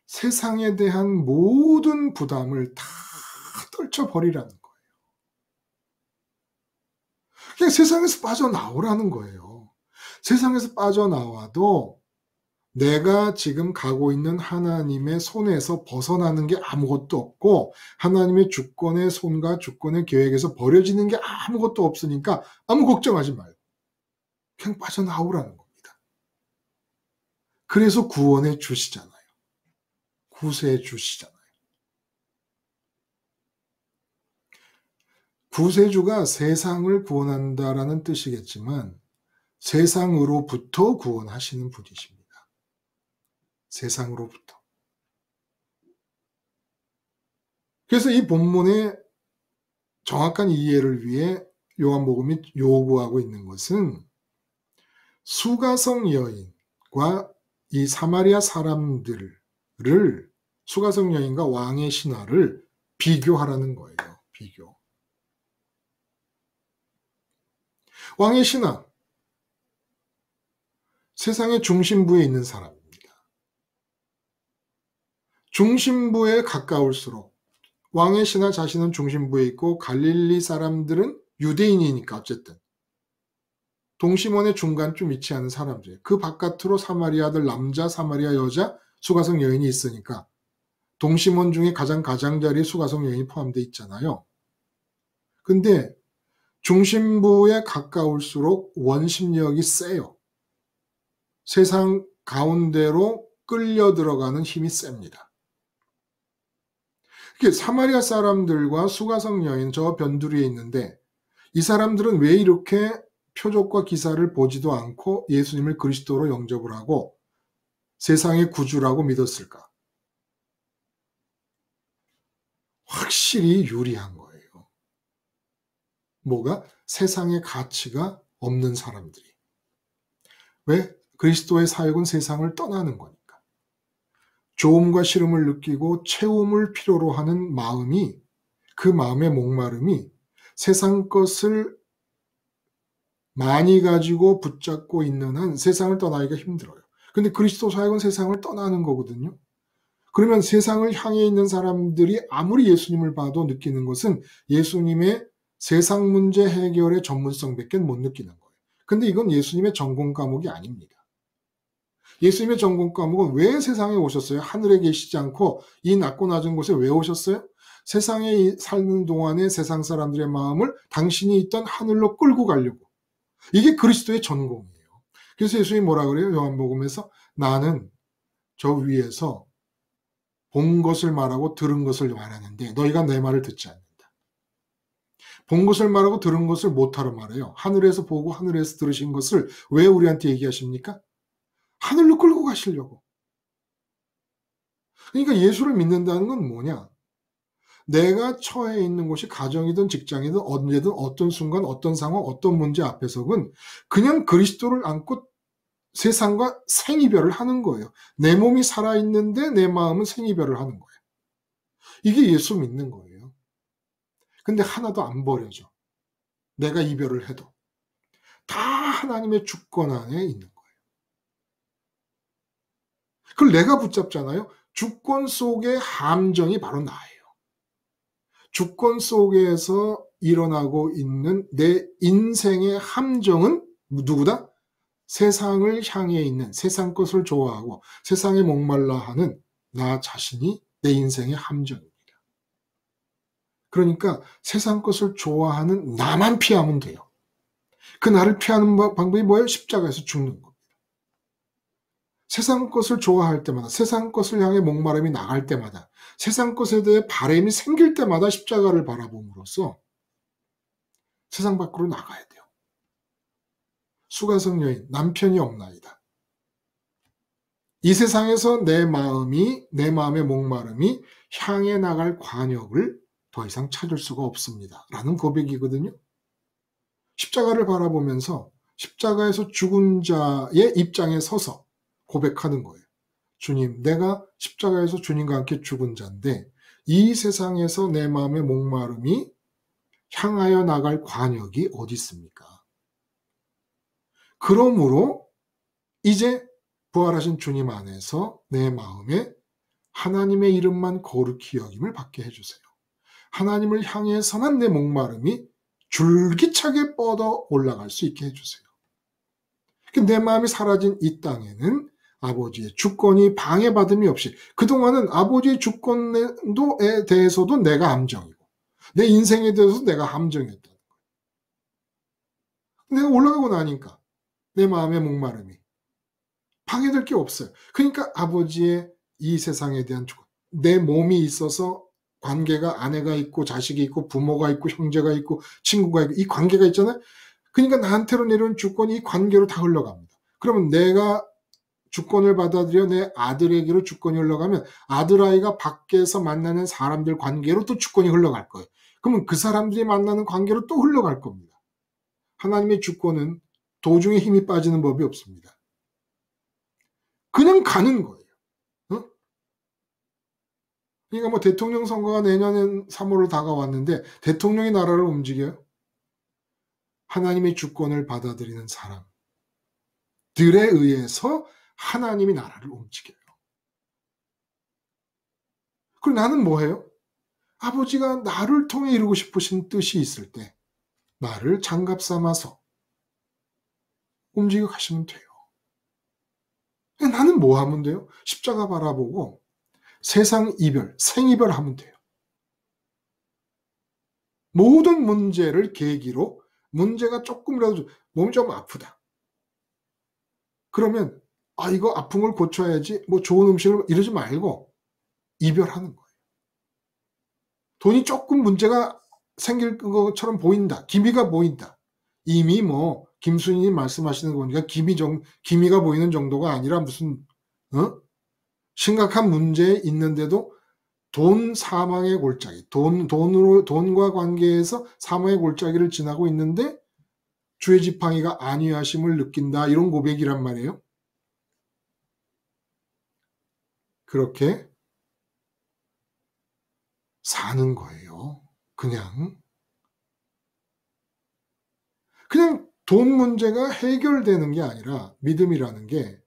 세상에 대한 모든 부담을 다 떨쳐버리라는 거예요. 그냥 세상에서 빠져나오라는 거예요. 세상에서 빠져나와도 내가 지금 가고 있는 하나님의 손에서 벗어나는 게 아무것도 없고 하나님의 주권의 손과 주권의 계획에서 버려지는 게 아무것도 없으니까 아무 걱정하지 말고 그냥 빠져나오라는 겁니다. 그래서 구원해 주시잖아요. 구세해 주시잖아요. 구세주가 세상을 구원한다라는 뜻이겠지만 세상으로부터 구원하시는 분이십니다. 세상으로부터. 그래서 이 본문의 정확한 이해를 위해 요한복음이 요구하고 있는 것은 수가성 여인과 이 사마리아 사람들을 수가성 여인과 왕의 신화를 비교하라는 거예요. 비교. 왕의 신화. 세상의 중심부에 있는 사람입니다. 중심부에 가까울수록 왕의 신하 자신은 중심부에 있고 갈릴리 사람들은 유대인이니까 어쨌든 동심원의 중간쯤 위치하는 사람들. 그 바깥으로 사마리아들 남자, 사마리아 여자, 수가성 여인이 있으니까 동심원 중에 가장 가장자리에 수가성 여인이 포함되어 있잖아요. 근데 중심부에 가까울수록 원심력이 세요. 세상 가운데로 끌려 들어가는 힘이 셉니다. 사마리아 사람들과 수가성 여인 저 변두리에 있는데 이 사람들은 왜 이렇게 표적과 기사를 보지도 않고 예수님을 그리스도로 영접을 하고 세상의 구주라고 믿었을까? 확실히 유리한 거예요. 뭐가? 세상의 가치가 없는 사람들이. 왜? 그리스도의 사역은 세상을 떠나는 거니까. 조음과 시름을 느끼고 채움을 필요로 하는 마음이, 그 마음의 목마름이 세상 것을 많이 가지고 붙잡고 있는 한 세상을 떠나기가 힘들어요. 근데 그리스도 사역은 세상을 떠나는 거거든요. 그러면 세상을 향해 있는 사람들이 아무리 예수님을 봐도 느끼는 것은 예수님의 세상 문제 해결의 전문성밖에 못 느끼는 거예요. 근데 이건 예수님의 전공 과목이 아닙니다. 예수님의 전공 과목은 왜 세상에 오셨어요? 하늘에 계시지 않고 이 낮고 낮은 곳에 왜 오셨어요? 세상에 사는 동안에 세상 사람들의 마음을 당신이 있던 하늘로 끌고 가려고. 이게 그리스도의 전공이에요. 그래서 예수님이 뭐라 그래요? 요한복음에서 나는 저 위에서 본 것을 말하고 들은 것을 말하는데 너희가 내 말을 듣지 않는다. 본 것을 말하고 들은 것을 못하러 말해요. 하늘에서 보고 하늘에서 들으신 것을 왜 우리한테 얘기하십니까? 하늘로 끌고 가시려고. 그러니까 예수를 믿는다는 건 뭐냐? 내가 처해 있는 곳이 가정이든 직장이든 언제든 어떤 순간 어떤 상황 어떤 문제 앞에서는 그냥 그리스도를 안고 세상과 생이별을 하는 거예요. 내 몸이 살아있는데 내 마음은 생이별을 하는 거예요. 이게 예수 믿는 거예요. 근데 하나도 안 버려져. 내가 이별을 해도. 다 하나님의 주권 안에 있는 거예요. 그걸 내가 붙잡잖아요. 주권 속의 함정이 바로 나예요. 주권 속에서 일어나고 있는 내 인생의 함정은 누구다? 세상을 향해 있는 세상 것을 좋아하고 세상에 목말라 하는 나 자신이 내 인생의 함정입니다. 그러니까 세상 것을 좋아하는 나만 피하면 돼요. 그 나를 피하는 방법이 뭐예요? 십자가에서 죽는 겁니다. 세상 것을 좋아할 때마다 세상 것을 향해 목마름이 나갈 때마다 세상 것에 대해 바람이 생길 때마다 십자가를 바라봄으로써 세상 밖으로 나가야 돼요. 수가성 여인 남편이 없나이다. 이 세상에서 내 마음의 목마름이 향해 나갈 관역을 더 이상 찾을 수가 없습니다. 라는 고백이거든요. 십자가를 바라보면서 십자가에서 죽은 자의 입장에 서서 고백하는 거예요. 주님, 내가 십자가에서 주님과 함께 죽은 자인데 이 세상에서 내 마음의 목마름이 향하여 나갈 관역이 어디 있습니까? 그러므로 이제 부활하신 주님 안에서 내 마음에 하나님의 이름만 거룩히 여김을 받게 해주세요. 하나님을 향해서만 내 목마름이 줄기차게 뻗어 올라갈 수 있게 해주세요. 내 마음이 사라진 이 땅에는 아버지의 주권이 방해받음이 없이 그동안은 아버지의 주권에 대해서도 내가 함정이고 내 인생에 대해서도 내가 함정이었다는 거예요. 내가 올라가고 나니까 내 마음의 목마름이 방해될 게 없어요. 그러니까 아버지의 이 세상에 대한 주권, 내 몸이 있어서 관계가 아내가 있고 자식이 있고 부모가 있고 형제가 있고 친구가 있고 이 관계가 있잖아요. 그러니까 나한테로 내려온 주권이 이 관계로 다 흘러갑니다. 그러면 내가 주권을 받아들여 내 아들에게로 주권이 흘러가면 아들아이가 밖에서 만나는 사람들 관계로 또 주권이 흘러갈 거예요. 그러면 그 사람들이 만나는 관계로 또 흘러갈 겁니다. 하나님의 주권은 도중에 힘이 빠지는 법이 없습니다. 그냥 가는 거예요. 그러니까 뭐 대통령 선거가 내년 3월로 다가왔는데 대통령이 나라를 움직여요? 하나님의 주권을 받아들이는 사람들에 의해서 하나님이 나라를 움직여요. 그럼 나는 뭐 해요? 아버지가 나를 통해 이루고 싶으신 뜻이 있을 때 나를 장갑 삼아서 움직여 가시면 돼요. 나는 뭐 하면 돼요? 십자가 바라보고 세상 이별, 생이별 하면 돼요. 모든 문제를 계기로 문제가 조금이라도 몸이 좀 아프다. 그러면 이거 아픈 걸 고쳐야지 뭐 좋은 음식을 이러지 말고 이별하는 거예요. 돈이 조금 문제가 생길 것처럼 보인다. 기미가 보인다. 이미 뭐 김순희님 말씀하시는 거니까 기미가 보이는 정도가 아니라 무슨 심각한 문제에 있는데도 돈 사망의 골짜기, 돈과 관계에서 사망의 골짜기를 지나고 있는데 주의 지팡이가 안위하심을 느낀다. 이런 고백이란 말이에요. 그렇게 사는 거예요. 그냥 돈 문제가 해결되는 게 아니라 믿음이라는 게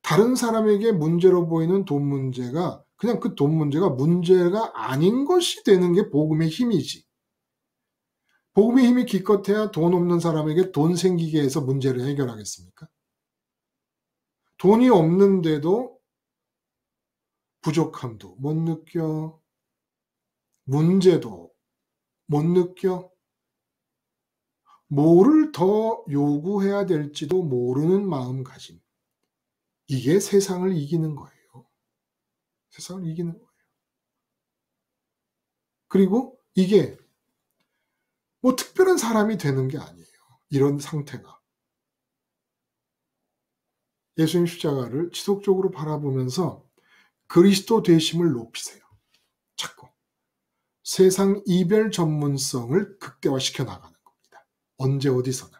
다른 사람에게 문제로 보이는 돈 문제가 그냥 그 돈 문제가 문제가 아닌 것이 되는 게 복음의 힘이지. 복음의 힘이 기껏해야 돈 없는 사람에게 돈 생기게 해서 문제를 해결하겠습니까? 돈이 없는데도 부족함도 못 느껴. 문제도 못 느껴. 뭐를 더 요구해야 될지도 모르는 마음가짐. 이게 세상을 이기는 거예요. 세상을 이기는 거예요. 그리고 이게 뭐 특별한 사람이 되는 게 아니에요. 이런 상태가. 예수님 십자가를 지속적으로 바라보면서 그리스도 되심을 높이세요. 자꾸. 세상 이별 전문성을 극대화시켜 나가는 겁니다. 언제 어디서나.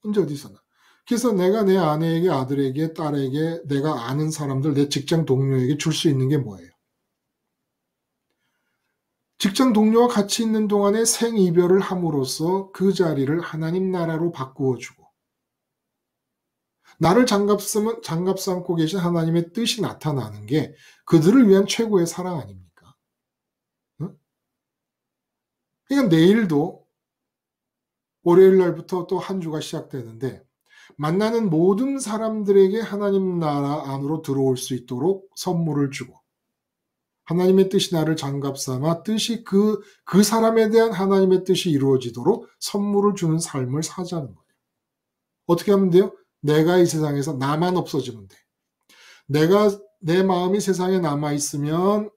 언제 어디서나. 그래서 내가 내 아내에게, 아들에게, 딸에게, 내가 아는 사람들, 내 직장 동료에게 줄 수 있는 게 뭐예요? 직장 동료와 같이 있는 동안에 생이별을 함으로써 그 자리를 하나님 나라로 바꾸어주고 나를 장갑 삼고 계신 하나님의 뜻이 나타나는 게 그들을 위한 최고의 사랑 아닙니까? 응? 그러니까 내일도 월요일 날부터 또 한 주가 시작되는데 만나는 모든 사람들에게 하나님 나라 안으로 들어올 수 있도록 선물을 주고 하나님의 뜻이 나를 장갑 삼아 뜻이 그 사람에 대한 하나님의 뜻이 이루어지도록 선물을 주는 삶을 사자는 거예요. 어떻게 하면 돼요? 내가 이 세상에서 나만 없어지면 돼. 내 마음이 세상에 남아있으면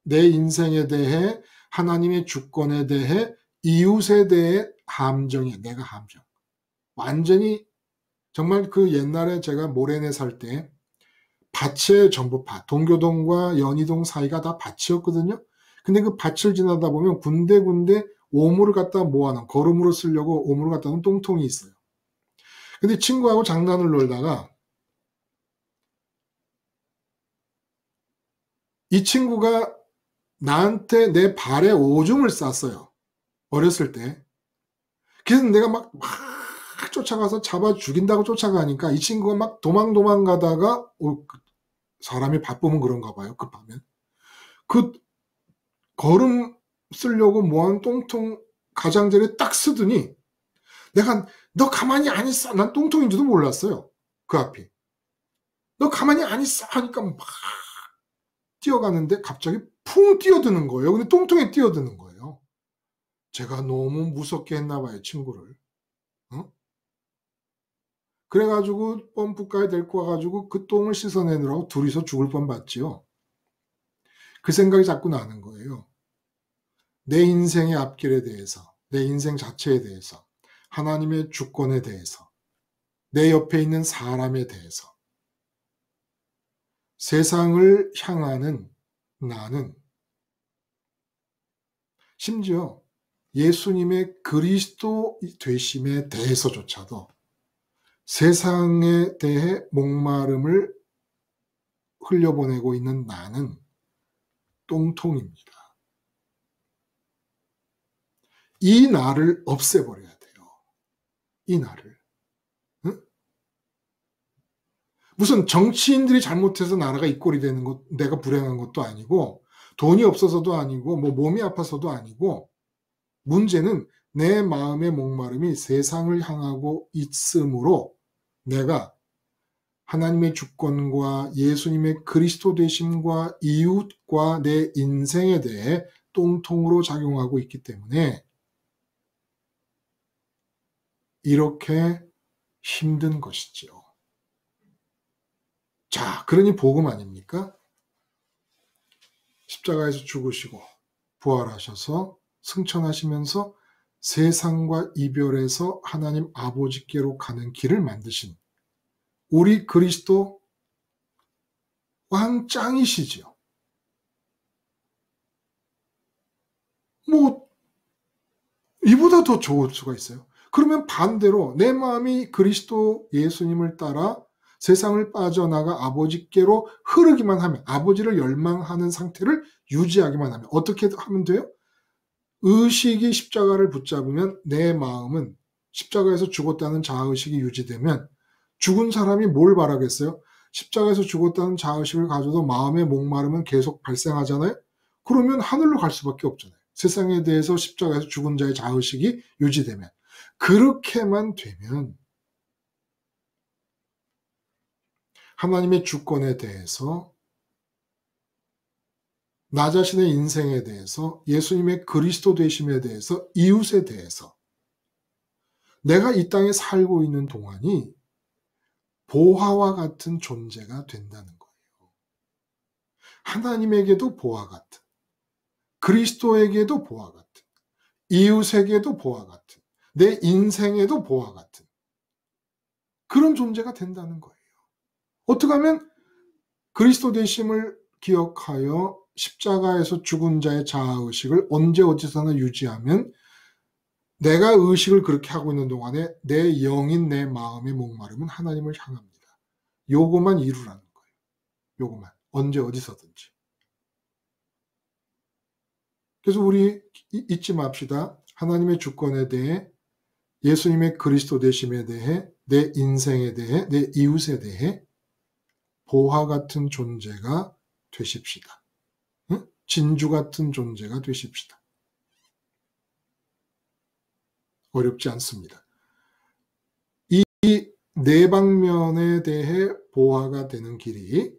내 인생에 대해 하나님의 주권에 대해 이웃에 대해 함정이에요. 내가 함정. 완전히 정말 그 옛날에 제가 모래내 살 때 밭의 전부파, 동교동과 연희동 사이가 다 밭이었거든요. 근데 그 밭을 지나다 보면 군데군데 오물을 갖다 모아놓은, 거름으로 쓰려고 오물을 갖다 놓은 똥통이 있어요. 근데 친구하고 장난을 놀다가 이 친구가 나한테 내 발에 오줌을 쌌어요. 어렸을 때. 그래서 내가 막 쫓아가서 잡아 죽인다고 쫓아가니까 이 친구가 막 도망 가다가 사람이 바쁘면 그런가 봐요. 급하면. 그 걸음 쓰려고 모아놓은 똥통 가장자리에 딱 쓰더니 내가 너 가만히 안 있어. 난 똥통인지도 몰랐어요. 그 앞이. 너 가만히 안 있어 하니까 막 뛰어가는데 갑자기 풍 뛰어드는 거예요. 근데 똥통에 뛰어드는 거예요. 제가 너무 무섭게 했나 봐요. 친구를. 어? 그래가지고 펌프까지 데리고 와가지고 그 똥을 씻어내느라고 둘이서 죽을 뻔봤지요. 그 생각이 자꾸 나는 거예요. 내 인생의 앞길에 대해서, 내 인생 자체에 대해서, 하나님의 주권에 대해서, 내 옆에 있는 사람에 대해서, 세상을 향하는 나는 심지어 예수님의 그리스도 되심에 대해서조차도 세상에 대해 목마름을 흘려보내고 있는 나는 똥통입니다. 이 나를 없애버려야 돼요. 이 나를. 응? 무슨 정치인들이 잘못해서 나라가 이 꼴이 되는 것, 내가 불행한 것도 아니고 돈이 없어서도 아니고 뭐 몸이 아파서도 아니고 문제는 내 마음의 목마름이 세상을 향하고 있으므로 내가 하나님의 주권과 예수님의 그리스도 되심과 이웃과 내 인생에 대해 똥통으로 작용하고 있기 때문에 이렇게 힘든 것이지요. 자, 그러니 복음 아닙니까? 십자가에서 죽으시고 부활하셔서 승천하시면서 세상과 이별해서 하나님 아버지께로 가는 길을 만드신 우리 그리스도 왕짱이시지요. 뭐 이보다 더 좋을 수가 있어요. 그러면 반대로 내 마음이 그리스도 예수님을 따라 세상을 빠져나가 아버지께로 흐르기만 하면, 아버지를 열망하는 상태를 유지하기만 하면 어떻게 하면 돼요? 의식이 십자가를 붙잡으면 내 마음은 십자가에서 죽었다는 자아의식이 유지되면 죽은 사람이 뭘 바라겠어요? 십자가에서 죽었다는 자아의식을 가져도 마음의 목마름은 계속 발생하잖아요? 그러면 하늘로 갈 수밖에 없잖아요. 세상에 대해서 십자가에서 죽은 자의 자의식이 유지되면. 그렇게만 되면 하나님의 주권에 대해서, 나 자신의 인생에 대해서, 예수님의 그리스도 되심에 대해서, 이웃에 대해서 내가 이 땅에 살고 있는 동안이 보화와 같은 존재가 된다는 거예요. 하나님에게도 보화 같은, 그리스도에게도 보화 같은, 이웃에게도 보화 같은, 내 인생에도 보화 같은 그런 존재가 된다는 거예요. 어떻게 하면 그리스도 되심을 기억하여 십자가에서 죽은 자의 자아의식을 언제 어디서나 유지하면 내가 의식을 그렇게 하고 있는 동안에 내 영인 내 마음의 목마름은 하나님을 향합니다. 요거만 이루라는 거예요. 요거만. 언제 어디서든지. 그래서 우리 잊지 맙시다. 하나님의 주권에 대해, 예수님의 그리스도 되심에 대해, 내 인생에 대해, 내 이웃에 대해 보화 같은 존재가 되십시다. 응? 진주 같은 존재가 되십시다. 어렵지 않습니다. 이 네 방면에 대해 보화가 되는 길이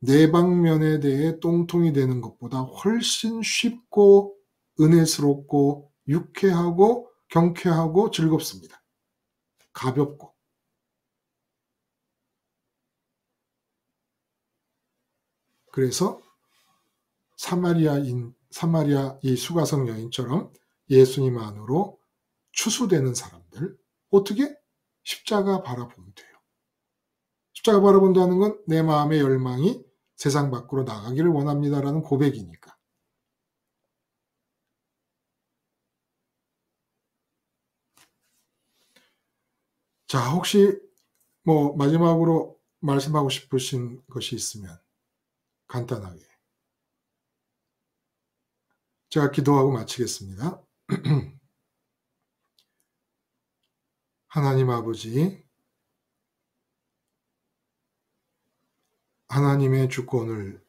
네 방면에 대해 똥통이 되는 것보다 훨씬 쉽고 은혜스럽고 유쾌하고 경쾌하고 즐겁습니다. 가볍고. 그래서 사마리아 이 수가성 여인처럼 예수님 안으로 추수되는 사람들, 어떻게? 십자가 바라보면 돼요. 십자가 바라본다는 건 내 마음의 열망이 세상 밖으로 나가기를 원합니다라는 고백이니까. 자, 혹시 뭐 마지막으로 말씀하고 싶으신 것이 있으면 간단하게. 제가 기도하고 마치겠습니다. 하나님 아버지, 하나님의 주권을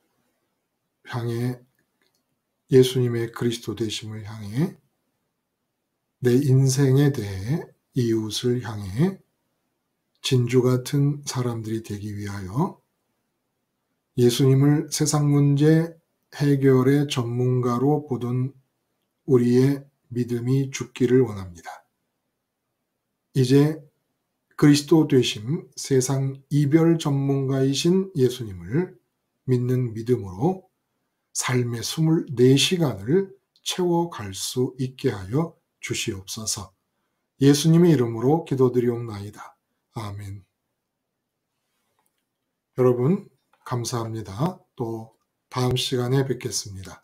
향해, 예수님의 그리스도 되심을 향해, 내 인생에 대해, 이웃을 향해 진주 같은 사람들이 되기 위하여 예수님을 세상 문제 해결의 전문가로 보던 우리의 믿음이 죽기를 원합니다. 이제 그리스도 되심 세상 이별 전문가이신 예수님을 믿는 믿음으로 삶의 24시간을 채워갈 수 있게 하여 주시옵소서. 예수님의 이름으로 기도드리옵나이다. 아멘. 여러분 감사합니다. 또 다음 시간에 뵙겠습니다.